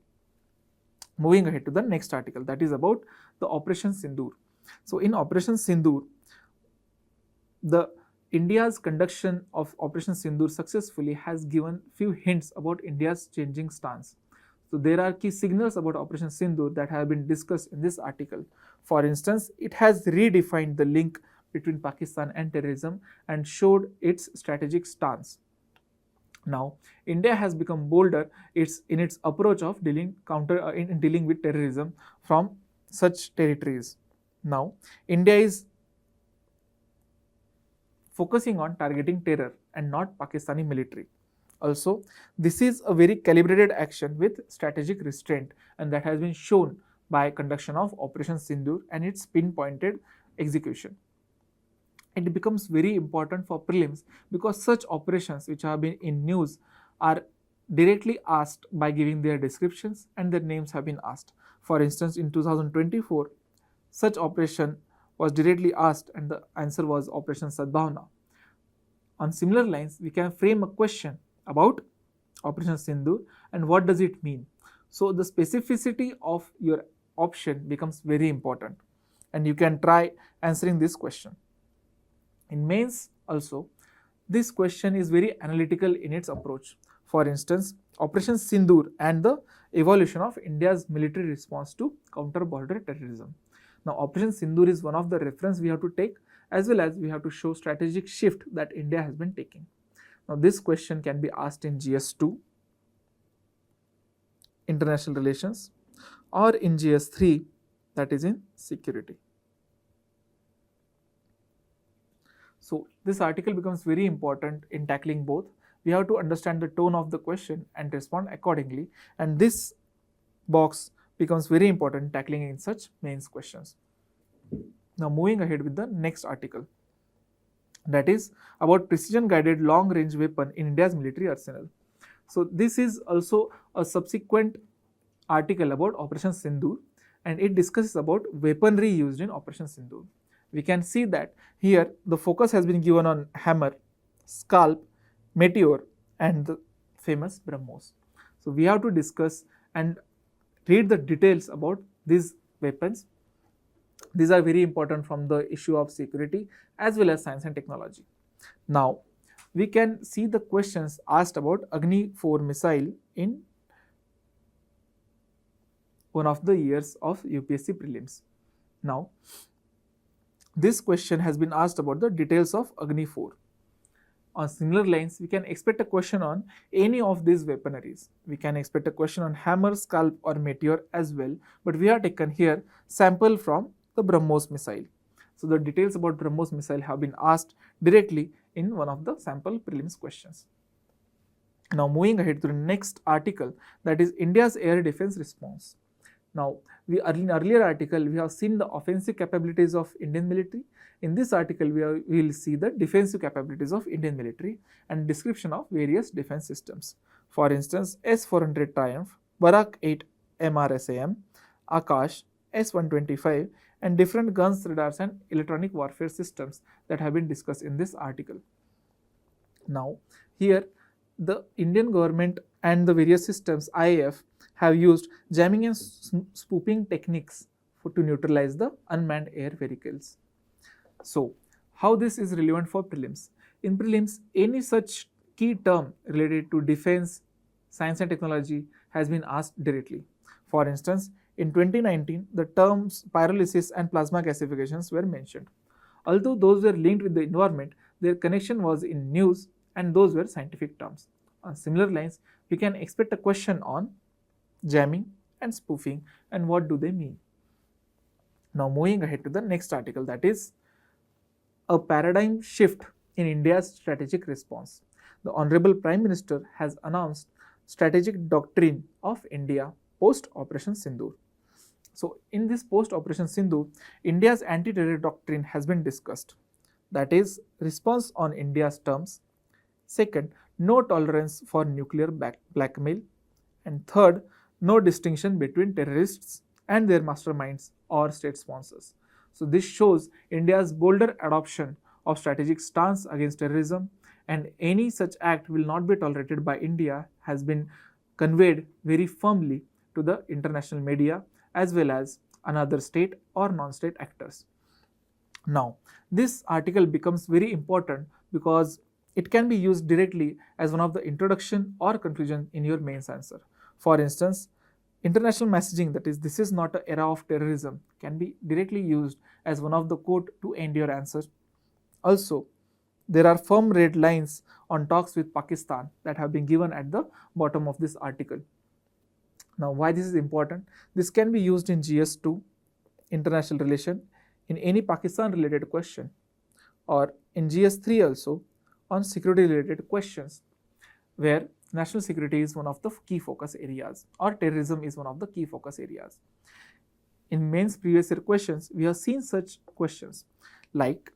Moving ahead to the next article, that is about the Operation Sindoor. So in Operation Sindoor, the India's conduction of Operation Sindoor successfully has given few hints about India's changing stance. So there are key signals about Operation Sindoor that have been discussed in this article. For instance, it has redefined the link between Pakistan and terrorism and showed its strategic stance. Now, India has become bolder in its approach of dealing with terrorism from such territories. Now, India is focusing on targeting terror and not Pakistani military. Also, this is a very calibrated action with strategic restraint, and that has been shown by conduction of Operation Sindoor and its pinpointed execution. It becomes very important for prelims because such operations which have been in news are directly asked by giving their descriptions and their names have been asked. For instance, in 2024, such operation was directly asked and the answer was Operation Sadbhavna. On similar lines, we can frame a question about Operation Sindoor and what does it mean. So the specificity of your option becomes very important and you can try answering this question. In mains also, this question is very analytical in its approach. For instance, Operation Sindoor and the evolution of India's military response to counter border terrorism. Now, Operation Sindoor is one of the reference we have to take as well as we have to show strategic shift that India has been taking. Now, this question can be asked in GS2, international relations, or in GS3, that is in security. So, this article becomes very important in tackling both. We have to understand the tone of the question and respond accordingly, and this box becomes very important in tackling in such mains questions. Now, moving ahead with the next article, that is about precision guided long range weapon in India's military arsenal. So, this is also a subsequent article about Operation Sindoor and it discusses about weaponry used in Operation Sindoor. We can see that here the focus has been given on hammer, scalp, meteor and the famous BrahMos. So, we have to discuss and read the details about these weapons. These are very important from the issue of security as well as science and technology. Now, we can see the questions asked about Agni 4 missile in one of the years of UPSC prelims. Now, this question has been asked about the details of Agni 4. On similar lines, we can expect a question on any of these weaponaries. We can expect a question on hammer, scalp or meteor as well, but we have taken here sample from the BrahMos missile. So the details about BrahMos missile have been asked directly in one of the sample prelims questions. Now moving ahead to the next article, that is India's air defense response. Now, in earlier article, we have seen the offensive capabilities of Indian military. In this article, we will see the defensive capabilities of Indian military and description of various defense systems. For instance, S-400 Triumph, Barak 8 MRSAM, Akash, S-125 and different guns, radars and electronic warfare systems that have been discussed in this article. Now, here the Indian government and the various systems IAF have used jamming and spoofing techniques to neutralize the unmanned air vehicles. So, how this is relevant for prelims? In prelims, any such key term related to defense, science and technology has been asked directly. For instance, in 2019, the terms pyrolysis and plasma gasifications were mentioned. Although those were linked with the environment, their connection was in news and those were scientific terms. On similar lines, we can expect a question on jamming and spoofing and what do they mean. Now moving ahead to the next article, that is a paradigm shift in India's strategic response. The Honorable Prime Minister has announced strategic doctrine of India post Operation Sindoor. So in this post Operation Sindoor, India's anti-terror doctrine has been discussed. That is response on India's terms. Second, no tolerance for nuclear blackmail. And third, no distinction between terrorists and their masterminds or state sponsors. So this shows India's bolder adoption of strategic stance against terrorism, and any such act will not be tolerated by India has been conveyed very firmly to the international media as well as another state or non-state actors. Now, this article becomes very important because it can be used directly as one of the introduction or conclusion in your mains answer. For instance, international messaging, that is, this is not an era of terrorism, can be directly used as one of the quote to end your answer. Also, there are firm red lines on talks with Pakistan that have been given at the bottom of this article. Now, why this is important? This can be used in GS2, international relation, in any Pakistan related question, or in GS3 also on security related questions, where national security is one of the key focus areas or terrorism is one of the key focus areas. In mains previous year questions, we have seen such questions like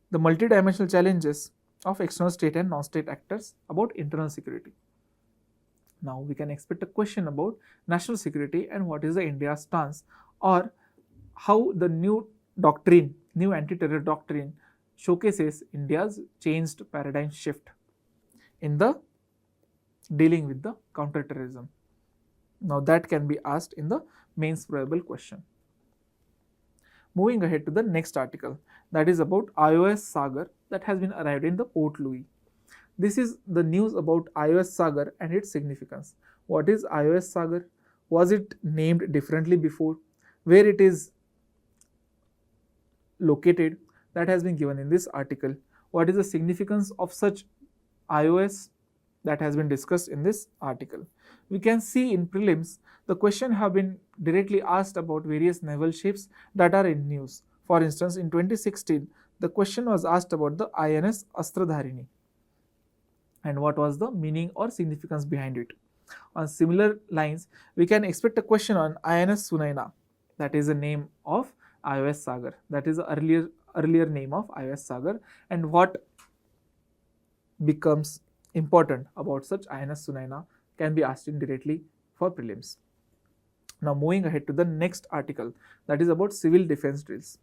the multidimensional challenges of external state and non-state actors about internal security. Now we can expect a question about national security and what is the India's stance, or how the new doctrine, new anti-terror doctrine showcases India's changed paradigm shift in the dealing with the counter-terrorism. Now that can be asked in the mains probable question. Moving ahead to the next article, that is about IAS Sagar that has been arrived in the Port Louis. This is the news about IAS Sagar and its significance. What is IAS Sagar? Was it named differently before? Where it is located? That has been given in this article. What is the significance of such IAS? That has been discussed in this article. We can see in prelims, the question have been directly asked about various naval ships that are in news. For instance, in 2016, the question was asked about the INS Astradharini and what was the meaning or significance behind it. On similar lines, we can expect a question on INS Sunaina, that is the name of IAS Sagar, that is the earlier name of IAS Sagar, and what becomes important about such INS Sunaina can be asked directly for prelims. Now moving ahead to the next article, that is about civil defense drills.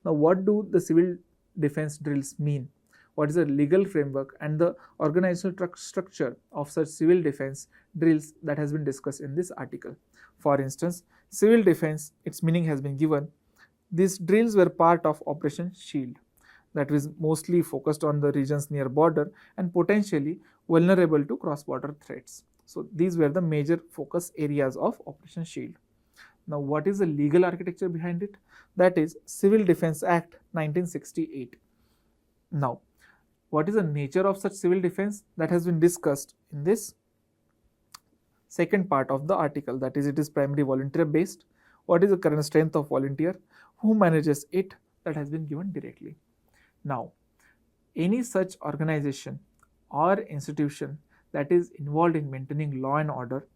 Now what do the civil defense drills mean? What is the legal framework and the organizational structure of such civil defense drills that has been discussed in this article? For instance, civil defense, its meaning has been given. These drills were part of Operation Shield, that was mostly focused on the regions near border and potentially vulnerable to cross-border threats. So these were the major focus areas of Operation Shield. Now, what is the legal architecture behind it? That is Civil Defense Act 1968. Now, what is the nature of such civil defense? That has been discussed in this second part of the article, that is, it is primarily volunteer based. What is the current strength of volunteer? Who manages it? That has been given directly. Now, any such organization or institution that is involved in maintaining law and order,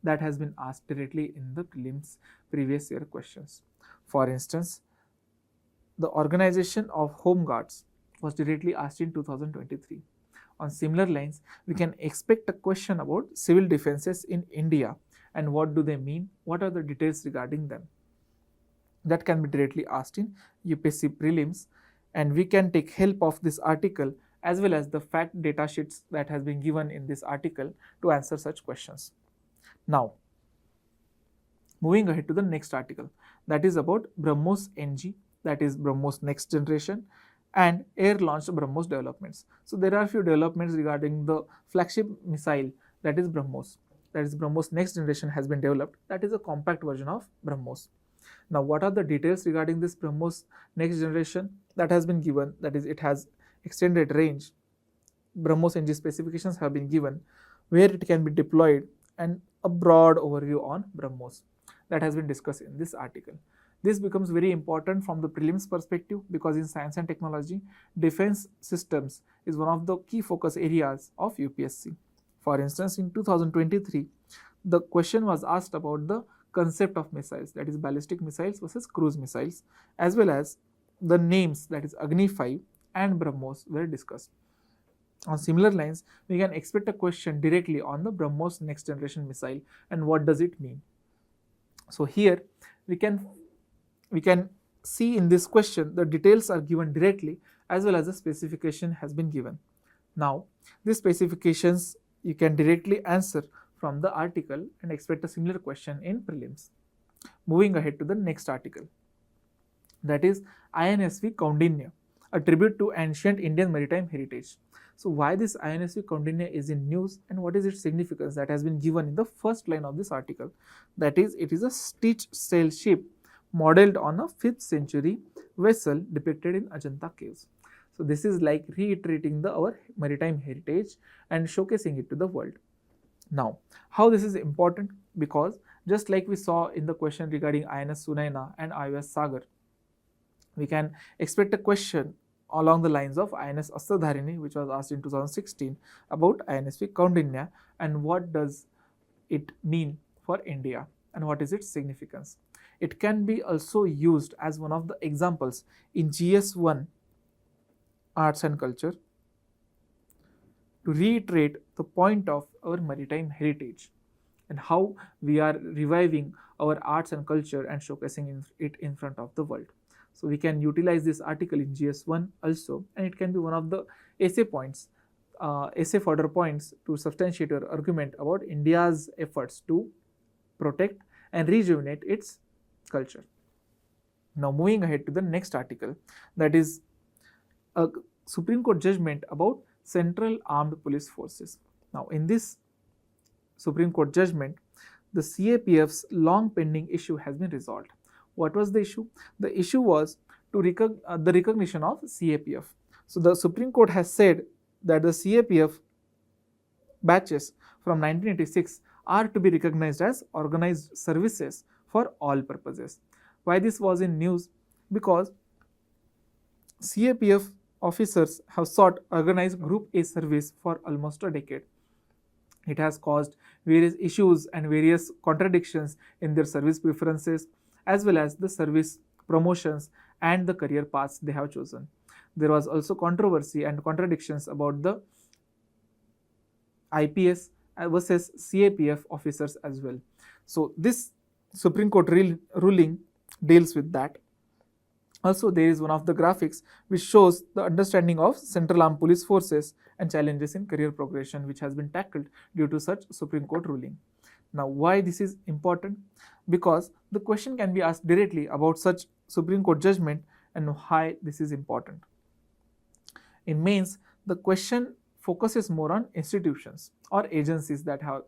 that has been asked directly in the prelims previous year questions. For instance, the organization of Home Guards was directly asked in 2023. On similar lines, we can expect a question about civil defenses in India and what do they mean, what are the details regarding them. That can be directly asked in UPSC prelims, and we can take help of this article as well as the fact data sheets that has been given in this article to answer such questions. Now, moving ahead to the next article, that is about BrahMos NG, that is BrahMos next generation, and air-launched BrahMos developments. So there are a few developments regarding the flagship missile, that is BrahMos. That is BrahMos next generation has been developed. That is a compact version of BrahMos. Now, what are the details regarding this BrahMos next generation? That has been given. That is, it has extended range. BrahMos NG specifications have been given, where it can be deployed, and a broad overview on BrahMos that has been discussed in this article. This becomes very important from the prelims perspective because in science and technology, defense systems is one of the key focus areas of UPSC. For instance, in 2023, the question was asked about the concept of missiles, that is ballistic missiles versus cruise missiles, as well as the names, that is Agni 5 and BrahMos were discussed. On similar lines, we can expect a question directly on the BrahMos next generation missile and what does it mean. So here we can see in this question the details are given directly as well as the specification has been given. Now, these specifications you can directly answer from the article and expect a similar question in prelims. Moving ahead to the next article, that is INSV Kaundinya, a tribute to ancient Indian maritime heritage. So why this INSV Kaundinya is in news and what is its significance? That has been given in the first line of this article. That is, it is a stitched sail ship modeled on a 5th century vessel depicted in Ajanta caves. So this is like reiterating our maritime heritage and showcasing it to the world. Now, how this is important? Because just like we saw in the question regarding INS Sunaina and IAS Sagar, we can expect a question along the lines of INS Astadharini, which was asked in 2016 about INSV Kaundinya and what does it mean for India and what is its significance. It can be also used as one of the examples in GS1 Arts and Culture to reiterate the point of our maritime heritage and how we are reviving our arts and culture and showcasing it in front of the world. So we can utilize this article in GS1 also, and it can be one of the essay points, essay fodder points to substantiate your argument about India's efforts to protect and rejuvenate its culture. Now, moving ahead to the next article, that is a Supreme Court judgment about Central Armed Police Forces. Now, in this Supreme Court judgment, the CAPF's long pending issue has been resolved. What was the issue? The issue was to the recognition of CAPF. So the Supreme Court has said that the CAPF batches from 1986 are to be recognized as organized services for all purposes. Why this was in news? Because CAPF officers have sought organized Group A service for almost a decade. It has caused various issues and various contradictions in their service preferences as well as the service promotions and the career paths they have chosen. There was also controversy and contradictions about the IPS versus CAPF officers as well. So this Supreme Court ruling deals with that. Also, there is one of the graphics which shows the understanding of Central Armed Police Forces and challenges in career progression which has been tackled due to such Supreme Court ruling. Now, why this is important? Because the question can be asked directly about such Supreme Court judgment and why this is important. In mains, the question focuses more on institutions or agencies that have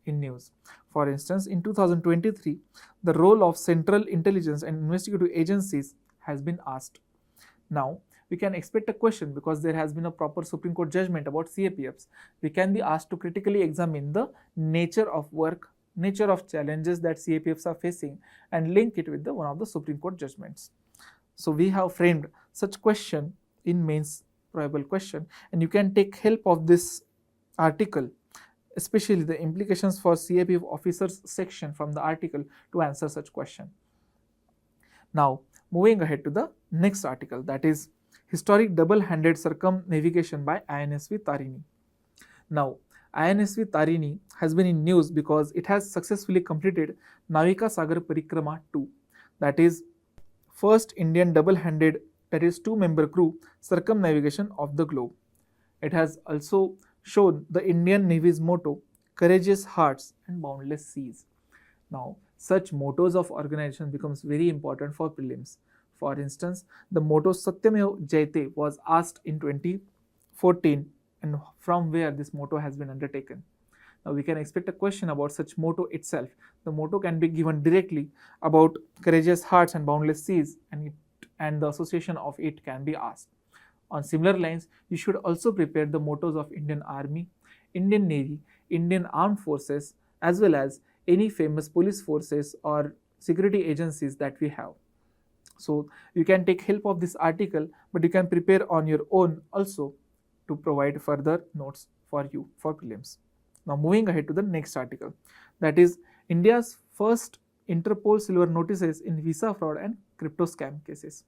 in news. For instance, in 2023, the role of central intelligence and investigative agencies has been asked. Now, we can expect a question because there has been a proper Supreme Court judgment about CAPFs. We can be asked to critically examine the nature of work, nature of challenges that CAPFs are facing and link it with one of the Supreme Court judgments. So, we have framed such question in mains probable question, and you can take help of this article, especially the implications for CAPF officers section from the article to answer such question. Now, moving ahead to the next article, that is historic double-handed circumnavigation by INSV Tarini. Now, INSV Tarini has been in news because it has successfully completed Navika Sagar Parikrama 2, that is first Indian double-handed, that is two-member crew circumnavigation of the globe. It has also shown the Indian Navy's motto, courageous hearts and boundless seas. Now, such mottos of organization becomes very important for prelims. For instance, the motto Satyamev Jayate was asked in 2014, and from where this motto has been undertaken. Now, we can expect a question about such motto itself. The motto can be given directly about courageous hearts and boundless seas, and the association of it can be asked. On similar lines, you should also prepare the mottos of Indian Army, Indian Navy, Indian Armed Forces, as well as any famous police forces or security agencies that we have. So, you can take help of this article, but you can prepare on your own also to provide further notes for you for prelims. Now, moving ahead to the next article, that is India's first Interpol silver notices in visa fraud and crypto scam cases.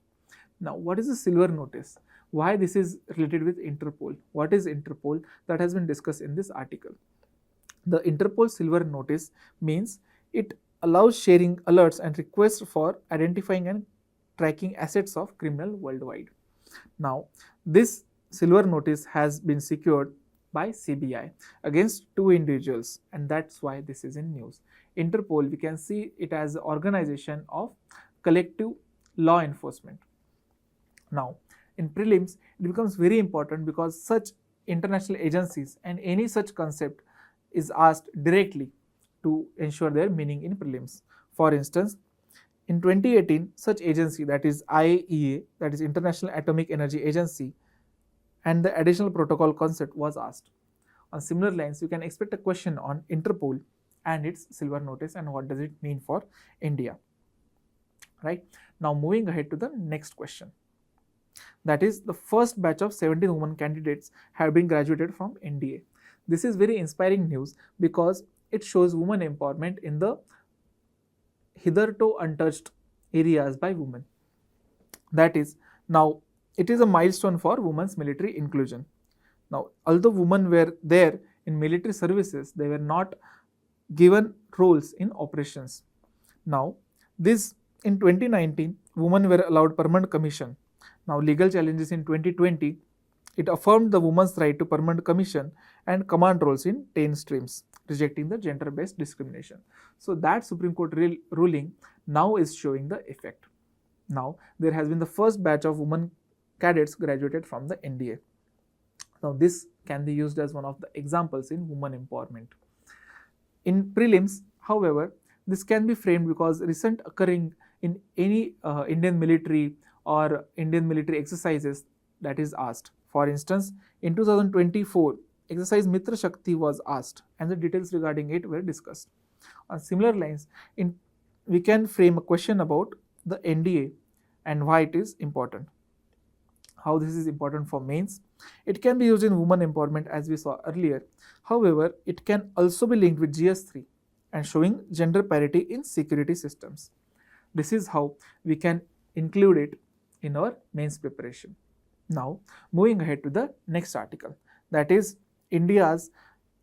Now, what is a silver notice? Why this is related with Interpol? What is Interpol? That has been discussed in this article. The Interpol silver notice means it allows sharing alerts and requests for identifying and tracking assets of criminal worldwide. Now, this silver notice has been secured by CBI against two individuals, and that's why this is in news. Interpol, we can see it as an organization of collective law enforcement. Now, in prelims, it becomes very important because such international agencies and any such concept is asked directly to ensure their meaning in prelims. For instance, in 2018, such agency, that is IAEA, that is International Atomic Energy Agency, and the additional protocol concept was asked. On similar lines, you can expect a question on Interpol and its silver notice and what does it mean for India. Right? Now, moving ahead to the next question. That is, the first batch of 17 women candidates have been graduated from NDA. This is very inspiring news because it shows women empowerment in the hitherto untouched areas by women. That is, now it is a milestone for women's military inclusion. Now, although women were there in military services, they were not given roles in operations. Now, this in 2019, women were allowed permanent commission. Now, legal challenges in 2020, it affirmed the women's right to permanent commission and command roles in 10 streams, rejecting the gender-based discrimination. So, that Supreme Court ruling now is showing the effect. Now, there has been the first batch of women cadets graduated from the NDA. Now, this can be used as one of the examples in women empowerment. In prelims, however, this can be framed because recent occurring in any Indian military or Indian military exercises that is asked. For instance, in 2024, exercise Mitra Shakti was asked and the details regarding it were discussed. On similar lines, we can frame a question about the NDA and why it is important. How this is important for mains. It can be used in women empowerment as we saw earlier. However, it can also be linked with GS3 and showing gender parity in security systems. This is how we can include it in our mains preparation. Now, moving ahead to the next article, that is India's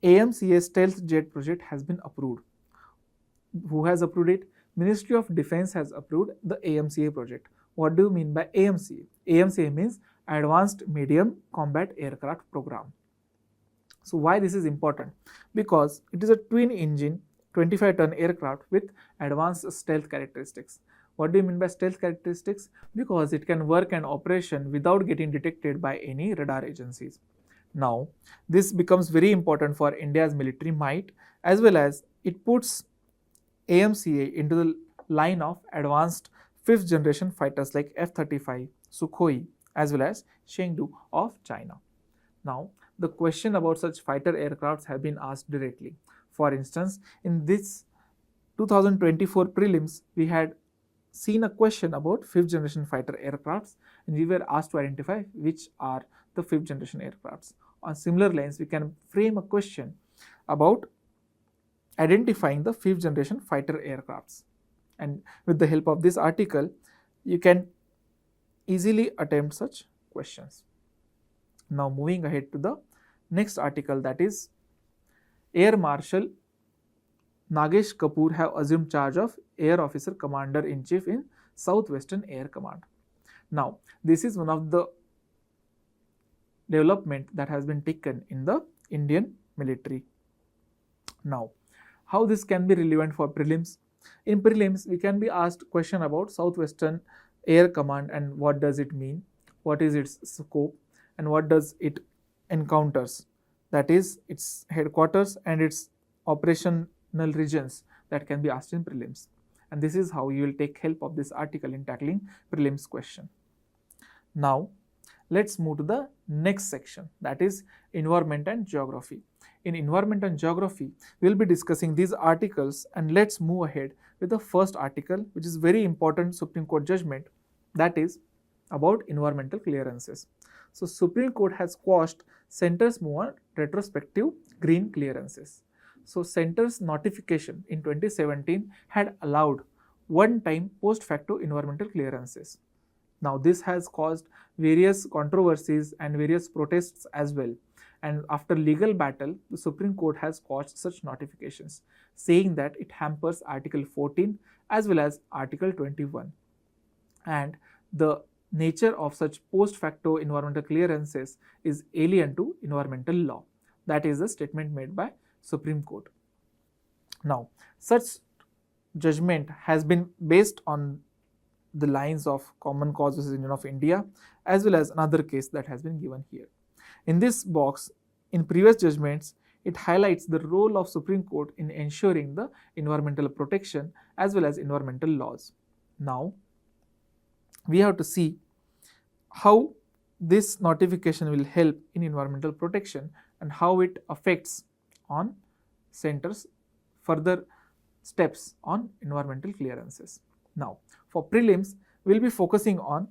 AMCA stealth jet project has been approved. Who has approved it? Ministry of Defence has approved the AMCA project. What do you mean by AMCA? AMCA means Advanced Medium Combat Aircraft Program. So, why this is important? Because it is a twin engine 25-ton aircraft with advanced stealth characteristics. What do you mean by stealth characteristics? Because it can work an operation without getting detected by any radar agencies. Now, this becomes very important for India's military might, as well as it puts AMCA into the line of advanced 5th generation fighters like F-35, Sukhoi, as well as Chengdu of China. Now, the question about such fighter aircrafts have been asked directly. For instance, in this 2024 prelims, we had seen a question about 5th generation fighter aircrafts, and we were asked to identify which are the 5th generation aircrafts. On similar lines, we can frame a question about identifying the 5th generation fighter aircrafts, and with the help of this article, you can easily attempt such questions. Now, moving ahead to the next article, that is Air Marshal Nagesh Kapoor have assumed charge of Air Officer Commander-in-Chief in Southwestern Air Command. Now, this is one of the development that has been taken in the Indian military. Now, how this can be relevant for prelims? In prelims, we can be asked question about Southwestern Air Command and what does it mean, what is its scope, and what does it encounters, that is its headquarters and its operational regions, that can be asked in prelims. And this is how you will take help of this article in tackling prelims question. Now, let's move to the next section, that is environment and geography. In environment and geography, we will be discussing these articles, and let's move ahead with the first article, which is very important Supreme Court judgment, that is about environmental clearances. So, Supreme Court has quashed Centre's move on retrospective green clearances. So, Centre's notification in 2017 had allowed one-time post-facto environmental clearances. Now, this has caused various controversies and various protests as well. And after legal battle, the Supreme Court has quashed such notifications, saying that it hampers Article 14 as well as Article 21. And the nature of such post-facto environmental clearances is alien to environmental law. That is the statement made by Supreme Court. Now, such judgment has been based on the lines of Common Cause versus Union of India, as well as another case that has been given here. In this box, in previous judgments, it highlights the role of Supreme Court in ensuring the environmental protection as well as environmental laws. Now, we have to see how this notification will help in environmental protection and how it affects on Centre's further steps on environmental clearances. Now, for prelims, we will be focusing on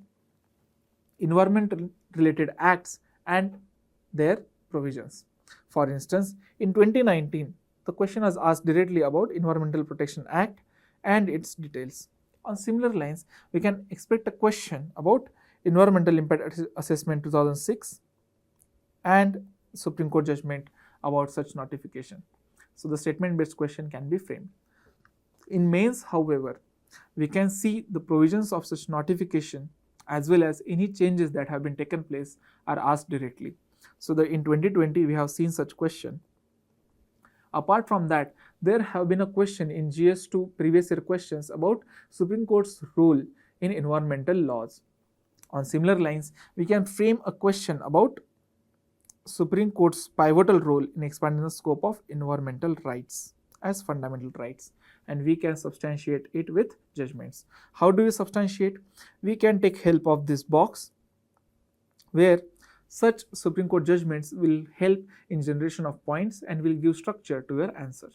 environmental related acts and their provisions. For instance, in 2019, the question was asked directly about Environmental Protection Act and its details. On similar lines, we can expect a question about Environmental Impact Assessment 2006 and Supreme Court judgment about such notification. So, the statement-based question can be framed. In mains, however, we can see the provisions of such notification as well as any changes that have been taken place are asked directly. So, in 2020, we have seen such question. Apart from that, there have been a question in GS2 previous year questions about Supreme Court's role in environmental laws. On similar lines, we can frame a question about Supreme Court's pivotal role in expanding the scope of environmental rights as fundamental rights, and we can substantiate it with judgments. How do we substantiate? We can take help of this box where such Supreme Court judgments will help in generation of points and will give structure to your answer.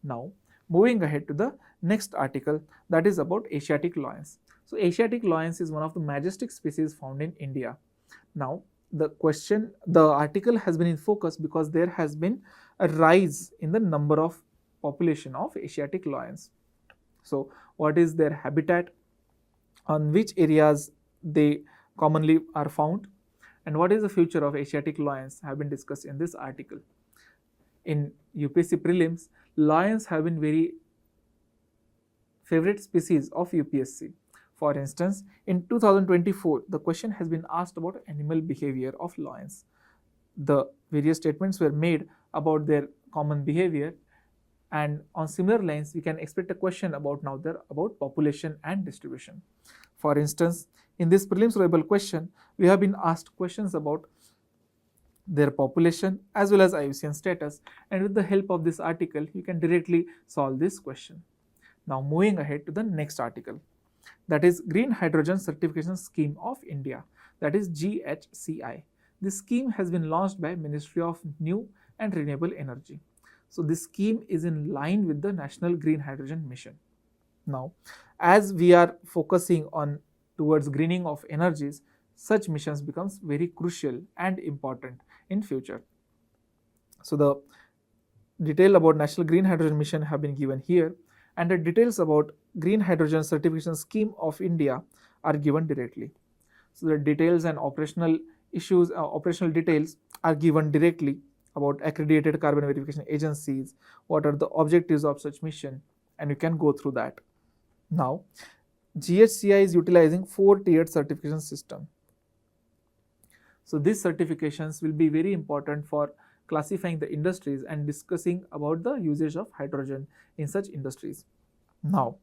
Now, moving ahead to the next article, that is about Asiatic lions. So, Asiatic lions is one of the majestic species found in India. Now, the article has been in focus because there has been a rise in the number of population of Asiatic lions. So, what is their habitat, on which areas they commonly are found, and what is the future of Asiatic lions have been discussed in this article. In UPSC prelims, lions have been very favorite species of UPSC. For instance, in 2024, the question has been asked about animal behavior of lions. The various statements were made about their common behavior, And on similar lines, we can expect a question about about population and distribution. For instance, in this prelims verbal question, we have been asked questions about their population as well as IUCN status, and with the help of this article, you can directly solve this question. Now moving ahead to the next article, that is Green Hydrogen Certification Scheme of India, that is GHCI. This scheme has been launched by Ministry of New and Renewable Energy. So this scheme is in line with the National Green Hydrogen Mission. Now, as we are focusing on towards greening of energies, such missions becomes very crucial and important in future. So the detail about National Green Hydrogen Mission have been given here, and the details about Green Hydrogen Certification Scheme of India are given directly. So the details and operational issues, operational details are given directly about accredited carbon verification agencies, what are the objectives of such mission, and you can go through that. Now, GHCI is utilizing 4-tiered certification system. So these certifications will be very important for classifying the industries and discussing about the usage of hydrogen in such industries. Now,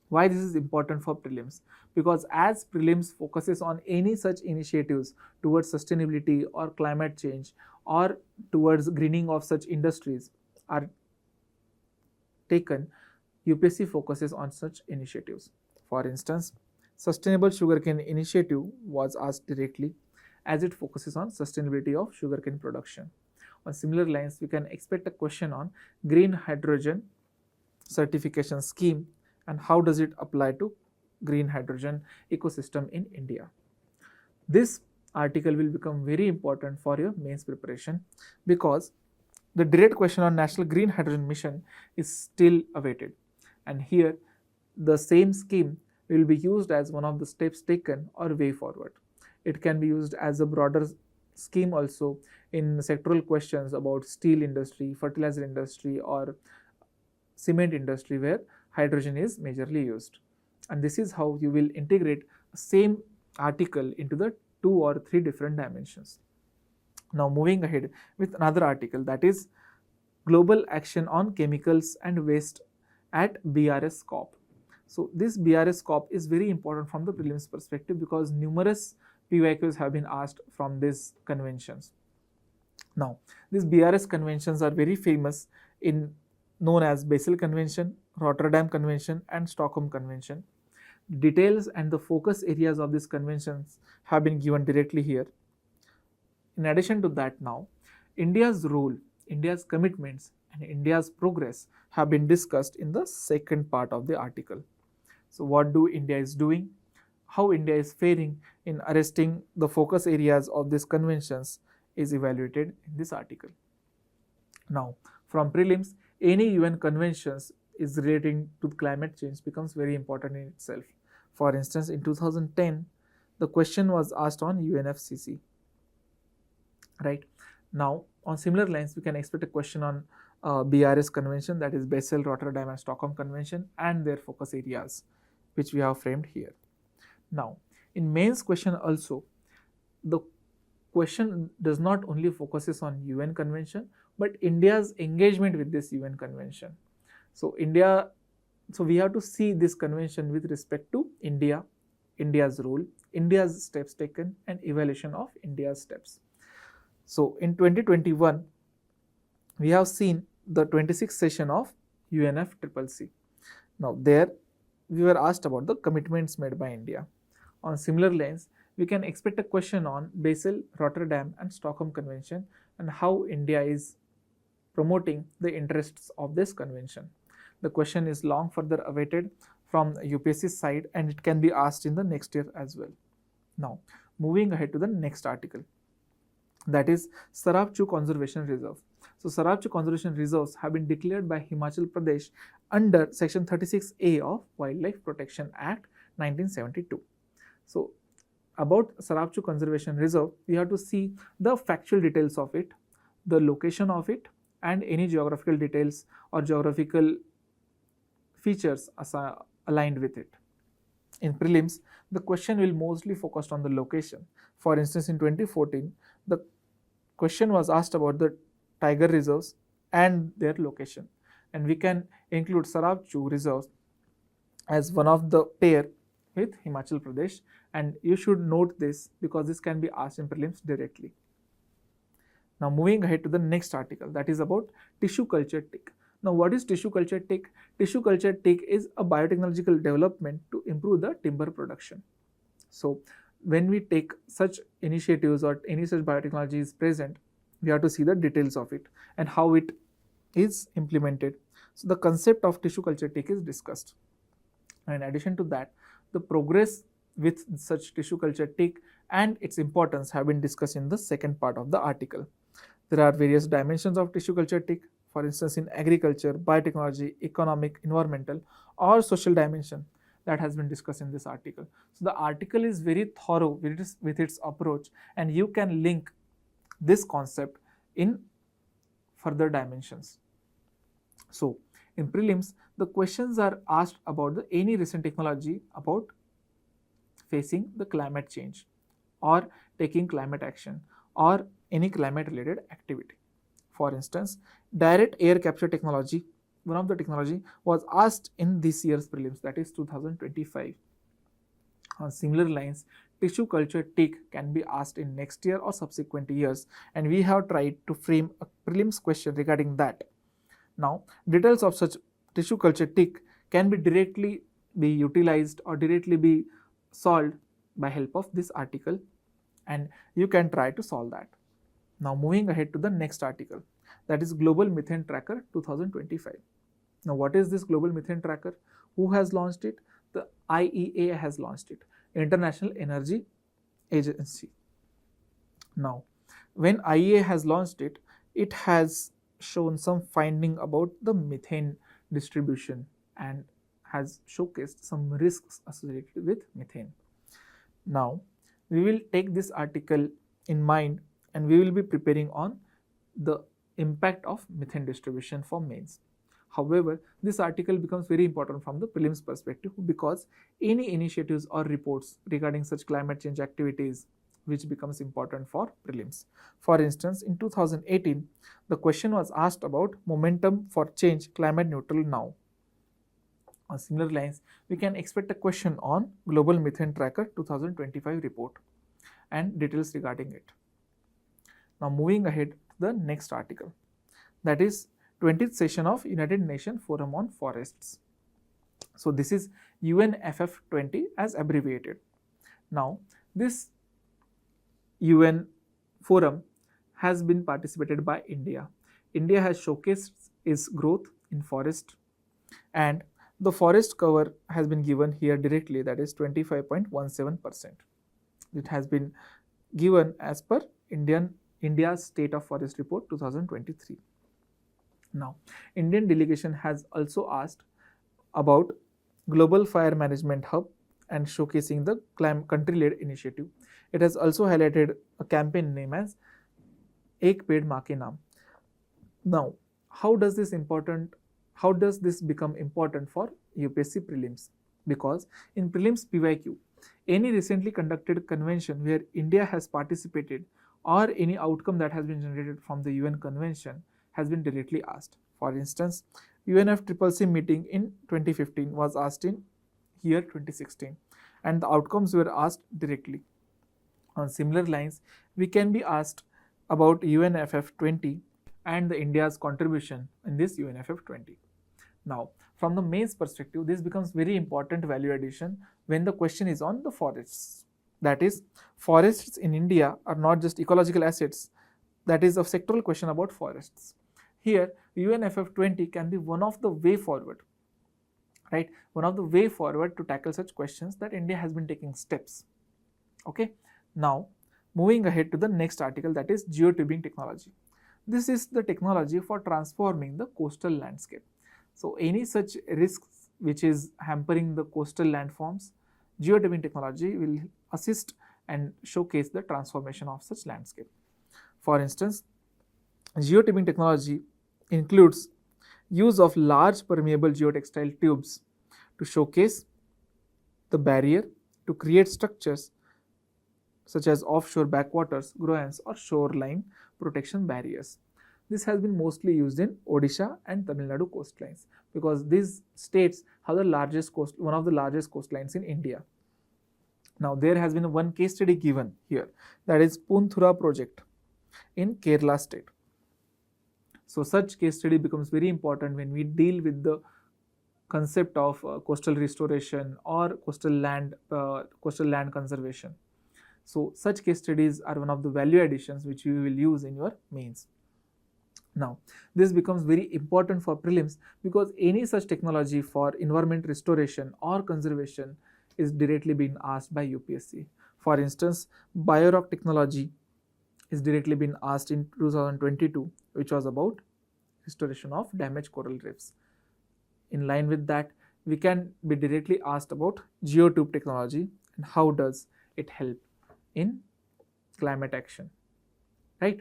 why this is important for prelims? Because as prelims focuses on any such initiatives towards sustainability or climate change or towards greening of such industries are taken, UPSC focuses on such initiatives. For instance, Sustainable Sugarcane Initiative was asked directly as it focuses on sustainability of sugarcane production. On similar lines, we can expect a question on Green Hydrogen Certification Scheme and how does it apply to green hydrogen ecosystem in India. This article will become very important for your mains preparation because the direct question on National Green Hydrogen Mission is still awaited, and here the same scheme will be used as one of the steps taken or way forward. It can be used as a broader scheme also in sectoral questions about steel industry, fertilizer industry or cement industry where hydrogen is majorly used. And this is how you will integrate the same article into the 2 or 3 different dimensions. Now moving ahead with another article, that is Global Action on Chemicals and Waste at BRS COP. So this BRS COP is very important from the prelims perspective because numerous PYQs have been asked from these conventions. Now, these BRS conventions are very famous known as Basel Convention, Rotterdam Convention and Stockholm Convention. Details and the focus areas of these conventions have been given directly here. In addition to that, now, India's role, India's commitments and India's progress have been discussed in the second part of the article. So what do India is doing, how India is faring in arresting the focus areas of these conventions is evaluated in this article. Now, from prelims, any UN conventions is relating to climate change becomes very important in itself. For instance, in 2010, the question was asked on UNFCCC. Right now, on similar lines, we can expect a question on BRS convention, that is Basel, Rotterdam and Stockholm Convention and their focus areas, which we have framed here. Now, in mains question also, the question does not only focuses on UN convention, but India's engagement with this UN convention. So we have to see this convention with respect to India, India's role, India's steps taken and evaluation of India's steps. So in 2021, we have seen the 26th session of UNFCCC. Now there we were asked about the commitments made by India. On similar lines, we can expect a question on Basel, Rotterdam and Stockholm Convention and how India is promoting the interests of this convention. The question is long further awaited from UPSC side and it can be asked in the next year as well. Now, moving ahead to the next article, that is Sarabchu Conservation Reserve. So Sarabchu Conservation Reserves have been declared by Himachal Pradesh under Section 36A of Wildlife Protection Act 1972. So about Sarabchu Conservation Reserve, we have to see the factual details of it, the location of it and any geographical details or geographical features aligned with it. In prelims, the question will mostly focus on the location. For instance, in 2014, the question was asked about the tiger reserves and their location. and we can include Sarabchu reserves as one of the pair with Himachal Pradesh, and you should note this because this can be asked in prelims directly. Now moving ahead to the next article, that is about tissue culture tick. Now what is tissue culture tick? Tissue culture tick is a biotechnological development to improve the timber production. So when we take such initiatives or any such biotechnology is present, we have to see the details of it and how it is implemented. So the concept of tissue culture tick is discussed. And in addition to that, the progress with such tissue culture tick and its importance have been discussed in the second part of the article. There are various dimensions of tissue culture tick, for instance in agriculture, biotechnology, economic, environmental or social dimension that has been discussed in this article. So the article is very thorough with its approach, and you can link this concept in further dimensions. So in prelims, the questions are asked about any recent technology about facing the climate change or taking climate action or any climate related activity. For instance, direct air capture technology, one of the technology was asked in this year's prelims, that is 2025. On similar lines, tissue culture tick can be asked in next year or subsequent years, and we have tried to frame a prelims question regarding that. Now, details of such tissue culture tick can be directly be utilized or directly be solved by help of this article, and you can try to solve that. Now moving ahead to the next article, that is Global Methane Tracker 2025. Now what is this Global Methane Tracker? Who has launched it? The IEA has launched it, International Energy Agency. Now when IEA has launched it, it has shown some finding about the methane distribution and has showcased some risks associated with methane. Now we will take this article in mind and we will be preparing on the impact of methane distribution for mains. However, this article becomes very important from the prelims perspective because any initiatives or reports regarding such climate change activities which becomes important for prelims. For instance, in 2018, the question was asked about momentum for change climate neutral now. On similar lines, we can expect a question on Global Methane Tracker 2025 report and details regarding it. Now moving ahead to the next article, that is 20th session of United Nations Forum on Forests. So this is UNFF20 as abbreviated. Now this UN forum has been participated by India. India has showcased its growth in forest, and the forest cover has been given here directly, that is 25.17%. It has been given as per India's State of Forest Report 2023. Now, Indian delegation has also asked about Global Fire Management Hub and showcasing the country-led initiative. It has also highlighted a campaign name as Ek Ped Maa Ke Naam. Now, how does this become important for UPSC prelims? Because in prelims PYQ, any recently conducted convention where India has participated or any outcome that has been generated from the UN convention has been directly asked. For instance, UNFCCC meeting in 2015 was asked in year 2016, and the outcomes were asked directly. On similar lines, we can be asked about UNFF20 and the India's contribution in this UNFF20. Now, from the mains perspective, this becomes very important value addition when the question is on the forests. That is, forests in India are not just ecological assets. That is a sectoral question about forests. Here, UNFF20 can be one of the way forward, right? One of the way forward to tackle such questions that India has been taking steps. Okay. Now, moving ahead to the next article, that is geotubing technology. This is the technology for transforming the coastal landscape. So, any such risks which is hampering the coastal landforms, geotubing technology will assist and showcase the transformation of such landscape. For instance, geotubing technology includes use of large permeable geotextile tubes to showcase the barrier to create structures such as offshore backwaters, groynes or shoreline protection barriers. This has been mostly used in Odisha and Tamil Nadu coastlines because these states have one of the largest coastlines in India. Now there has been one case study given here, that is Punthura project in Kerala state. So such case study becomes very important when we deal with the concept of coastal restoration or coastal land conservation. So such case studies are one of the value additions which you will use in your mains. Now this becomes very important for prelims because any such technology for environment restoration or conservation is directly being asked by UPSC. For instance, biorock technology is directly been asked in 2022, which was about restoration of damaged coral reefs. In line with that, we can be directly asked about geotube technology and how does it help in climate action, right?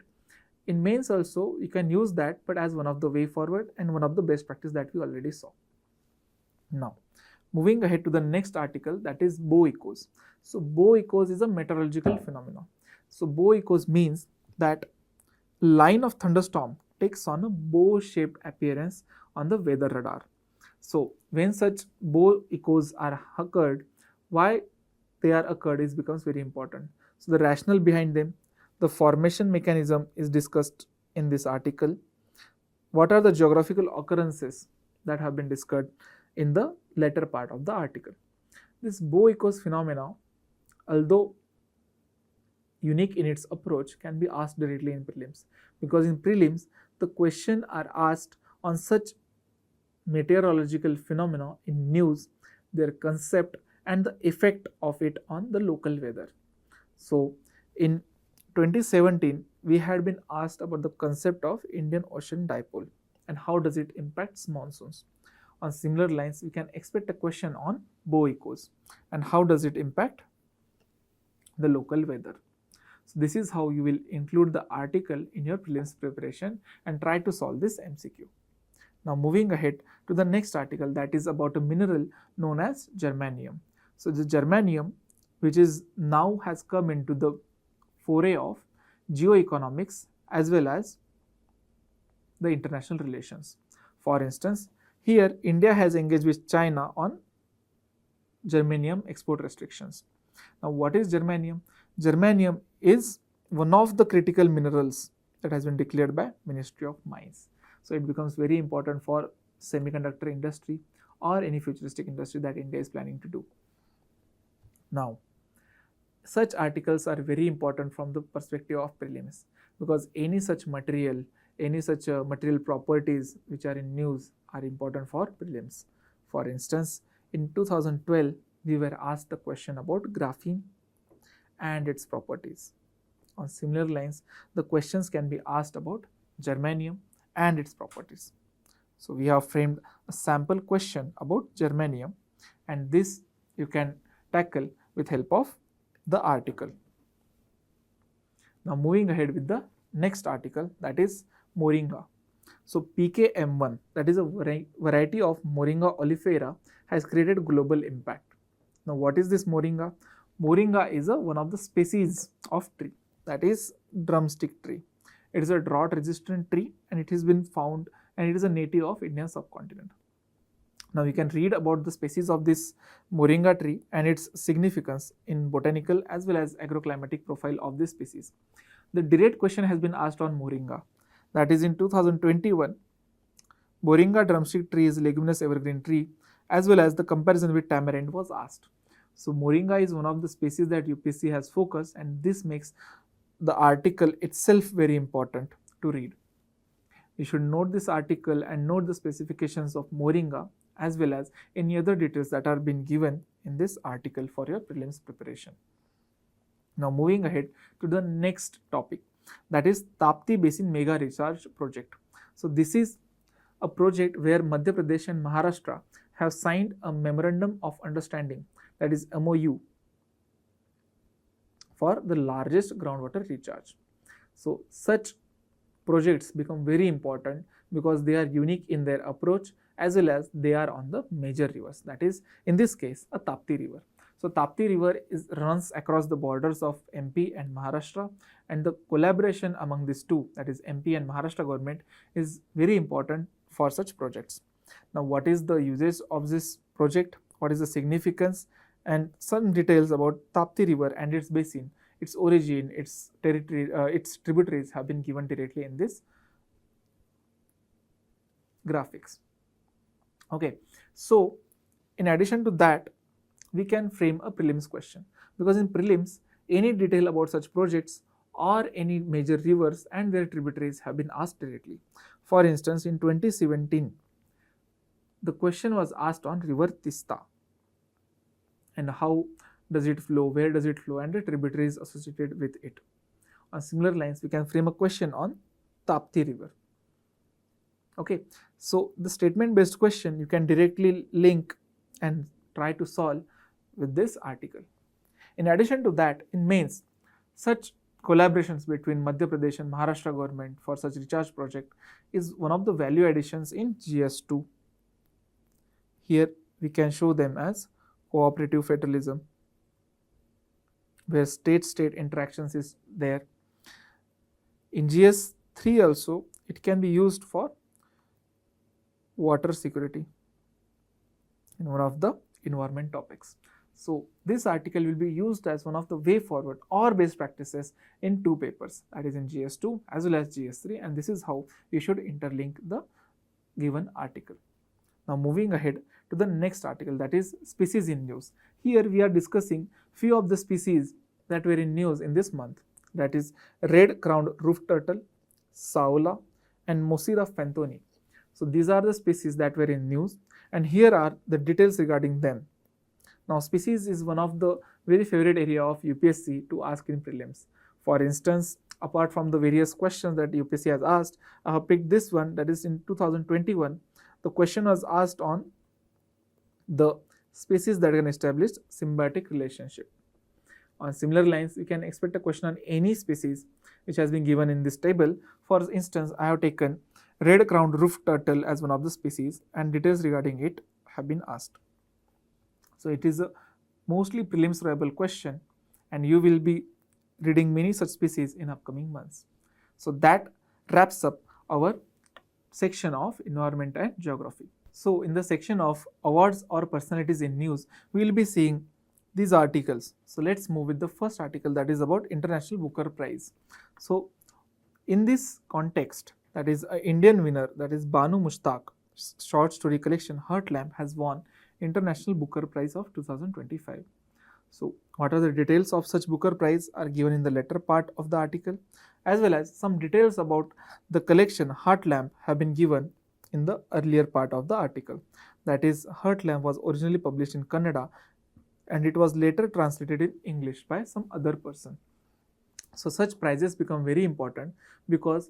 In mains also, you can use that, but as one of the way forward and one of the best practice that we already saw. Now, moving ahead to the next article, that is bow echoes. So bow echoes is a meteorological phenomenon. So bow echoes means that line of thunderstorm takes on a bow-shaped appearance on the weather radar. So when such bow echoes are occurred, why they are occurred is becomes very important. So the rationale behind them, the formation mechanism is discussed in this article. What are the geographical occurrences that have been discussed in the latter part of the article. This bow echoes phenomena, although unique in its approach, can be asked directly in prelims, because in prelims the questions are asked on such meteorological phenomena in news, their concept and the effect of it on the local weather. So in 2017 we had been asked about the concept of Indian Ocean dipole and how does it impact monsoons. On similar lines, we can expect a question on bow echoes and how does it impact the local weather. So this is how you will include the article in your prelims preparation and try to solve this MCQ. Now moving ahead to the next article, that is about a mineral known as germanium. So the germanium, which is now has come into the foray of geoeconomics as well as the international relations. For instance, here India has engaged with China on germanium export restrictions. Now what is germanium? Germanium is one of the critical minerals that has been declared by Ministry of Mines. So it becomes very important for semiconductor industry or any futuristic industry that India is planning to do. Now, such articles are very important from the perspective of prelims because any such material properties which are in news are important for prelims. For instance, in 2012 we were asked a question about graphene and its properties. On similar lines, the questions can be asked about germanium and its properties. So we have framed a sample question about germanium, and this you can tackle with help of the article. Now moving ahead with the next article, that is moringa. So PKM1, that is a variety of Moringa oleifera, has created global impact. Now what is this moringa? Moringa is one of the species of tree, that is drumstick tree. It is a drought resistant tree and it has been found, and it is a native of Indian subcontinent. Now you can read about the species of this moringa tree and its significance in botanical as well as agroclimatic profile of this species. The direct question has been asked on moringa, that is in 2021, moringa drumstick tree is leguminous evergreen tree, as well as the comparison with tamarind was asked. So moringa is one of the species that UPSC has focused, and this makes the article itself very important to read. You should note this article and note the specifications of moringa as well as any other details that are being given in this article for your prelims preparation. Now moving ahead to the next topic, that is Tapti Basin Mega Recharge Project. So this is a project where Madhya Pradesh and Maharashtra have signed a memorandum of understanding, that is MOU, for the largest groundwater recharge. So such projects become very important because they are unique in their approach as well as they are on the major rivers, that is in this case a Tapti river. So Tapti River runs across the borders of MP and Maharashtra, and the collaboration among these two, that is MP and Maharashtra government, is very important for such projects. Now, what is the usage of this project? What is the significance? And some details about Tapti River and its basin, its origin, its territory, its tributaries have been given directly in this graphics. Okay, so in addition to that, we can frame a prelims question, because in prelims, any detail about such projects or any major rivers and their tributaries have been asked directly. For instance, in 2017, the question was asked on river Tista and how does it flow, where does it flow, and the tributaries associated with it. On similar lines, we can frame a question on Tapti River. Okay, so the statement based question you can directly link and try to solve with this article. In addition to that, in mains, such collaborations between Madhya Pradesh and Maharashtra government for such recharge project is one of the value additions in GS2. Here we can show them as cooperative federalism, where state-state interactions is there. In GS3 also, it can be used for water security in one of the environment topics. So this article will be used as one of the way forward or best practices in two papers, that is in GS2 as well as GS3, and this is how you should interlink the given article. Now moving ahead to the next article, that is species in news. Here we are discussing few of the species that were in news in this month, that is red-crowned roof turtle, saola and Mosira fenthoni. So these are the species that were in news, and here are the details regarding them. Now species is one of the very favorite area of UPSC to ask in prelims. For instance, apart from the various questions that UPSC has asked, I have picked this one, that is in 2021. The question was asked on the species that can establish symbiotic relationship. On similar lines, we can expect a question on any species which has been given in this table. For instance, I have taken red-crowned roof turtle as one of the species, and details regarding it have been asked. So it is a mostly prelims viable question, and you will be reading many such species in upcoming months. So that wraps up our section of environment and geography. So in the section of awards or personalities in news, we will be seeing these articles. So let's move with the first article, that is about International Booker Prize. So in this context, that is an Indian winner, that is Banu Mushtaq, short story collection Heart Lamp has won International Booker Prize of 2025. So what are the details of such Booker Prize are given in the latter part of the article, as well as some details about the collection Heart Lamp have been given in the earlier part of the article. That is, Heart Lamp was originally published in Kannada and it was later translated in English by some other person. So such prizes become very important because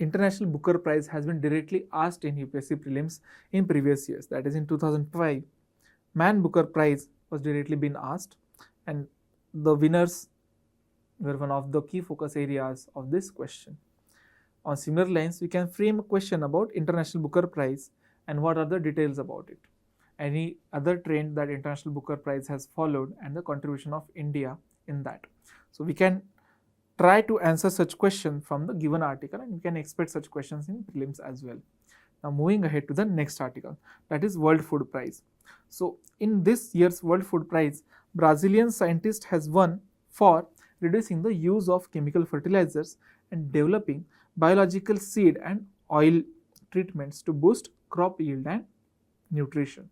International Booker Prize has been directly asked in UPSC prelims in previous years. That is, in 2005, Man Booker Prize was directly been asked, and the winners were one of the key focus areas of this question. On similar lines, we can frame a question about International Booker Prize and what are the details about it, any other trend that International Booker Prize has followed, and the contribution of India in that. So we can try to answer such question from the given article, and we can expect such questions in prelims as well. Now moving ahead to the next article, that is World Food Prize. So in this year's World Food Prize, Brazilian scientist has won for reducing the use of chemical fertilizers and developing biological seed and oil treatments to boost crop yield and nutrition.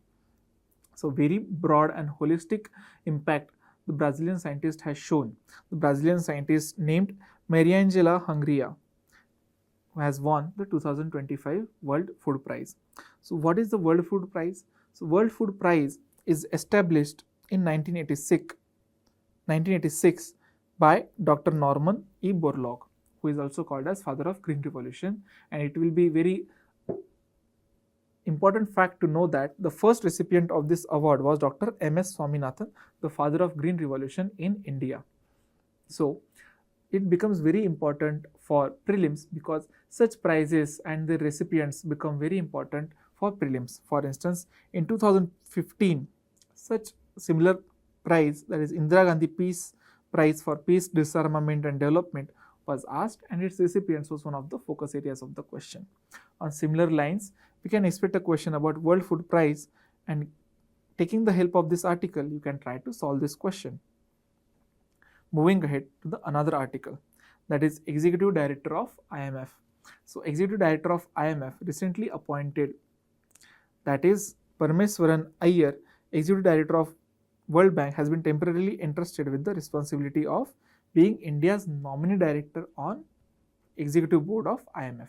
So very broad and holistic impact the Brazilian scientist has shown. The Brazilian scientist named Mariangela Hungria has won the 2025 World Food Prize. So what is the World Food Prize? So World Food Prize is established in 1986 by Dr. Norman E. Borlaug, who is also called as father of Green Revolution, and it will be very important fact to know that the first recipient of this award was Dr. M.S. Swaminathan, the father of Green Revolution in India. So it becomes very important for prelims because such prizes and the recipients become very important for prelims. For instance, in 2015, such similar prize, that is Indira Gandhi Peace Prize for Peace, Disarmament and Development, was asked, and its recipients was one of the focus areas of the question. On similar lines, we can expect a question about World Food Prize, and taking the help of this article, you can try to solve this question. Moving ahead to the another article, that is Executive Director of IMF. So Executive Director of IMF recently appointed, that is Parameswaran Iyer, Executive Director of World Bank, has been temporarily entrusted with the responsibility of being India's nominee director on Executive Board of IMF.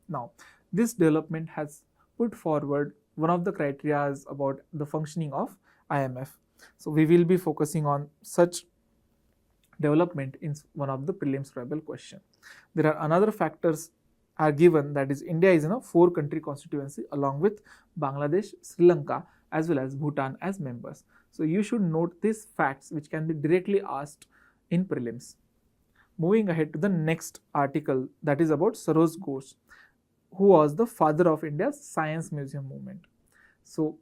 Now, this development has put forward one of the criteria about the functioning of IMF. So we will be focusing on such development in one of the prelims tribal question. There are another factors are given, that is India is in a 4-country constituency along with Bangladesh, Sri Lanka as well as Bhutan as members. So you should note these facts which can be directly asked in prelims. Moving ahead to the next article, that is about Saroj Ghosh, who was the father of India's Science Museum movement. So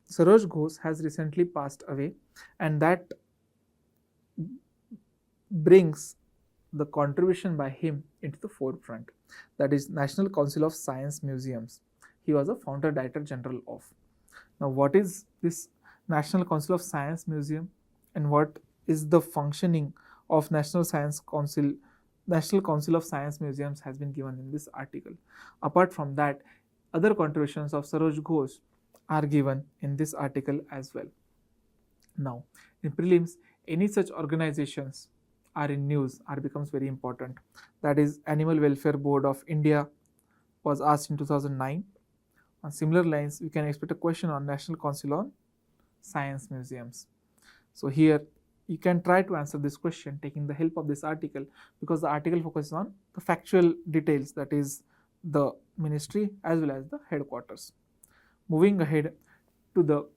Saroj Ghosh has recently passed away, and that brings the contribution by him into the forefront, that is National Council of Science Museums. He was a founder director general of. Now, what is this National Council of Science Museum, and what is the functioning of National Council of Science Museums has been given in this article. Apart from that, other contributions of Saroj Ghosh are given in this article as well. Now, in prelims, any such organizations are in news becomes very important. That is Animal Welfare Board of India was asked in 2009. On similar lines, we can expect a question on National Council on Science Museums. So here you can try to answer this question taking the help of this article, because the article focuses on the factual details, that is the ministry as well as the headquarters. Moving ahead to the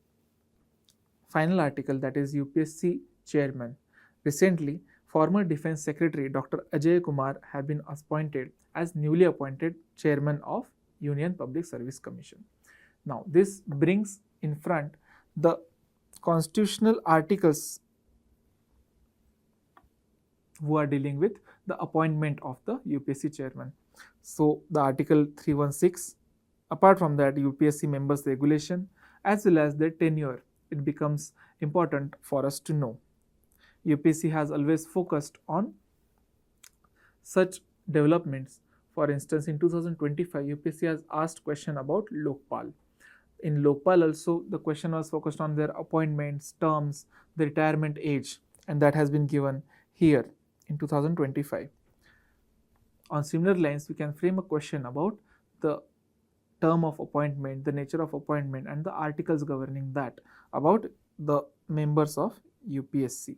final article, that is UPSC chairman. Recently, former Defence Secretary Dr. Ajay Kumar have been appointed as newly appointed chairman of Union Public Service Commission. Now, this brings in front the constitutional articles who are dealing with the appointment of the UPSC chairman. So, the Article 316, apart from that, UPSC members regulation as well as their tenure, it becomes important for us to know. UPSC has always focused on such developments. For instance, in 2025, UPSC has asked question about Lokpal. In Lokpal also, the question was focused on their appointments, terms, the retirement age, and that has been given here in 2025. On similar lines, we can frame a question about the term of appointment, the nature of appointment, and the articles governing that about the members of UPSC.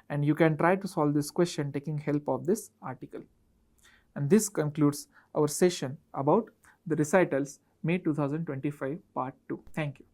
And you can try to solve this question taking help of this article. And this concludes our session about the recitals May 2025 Part 2. Thank you.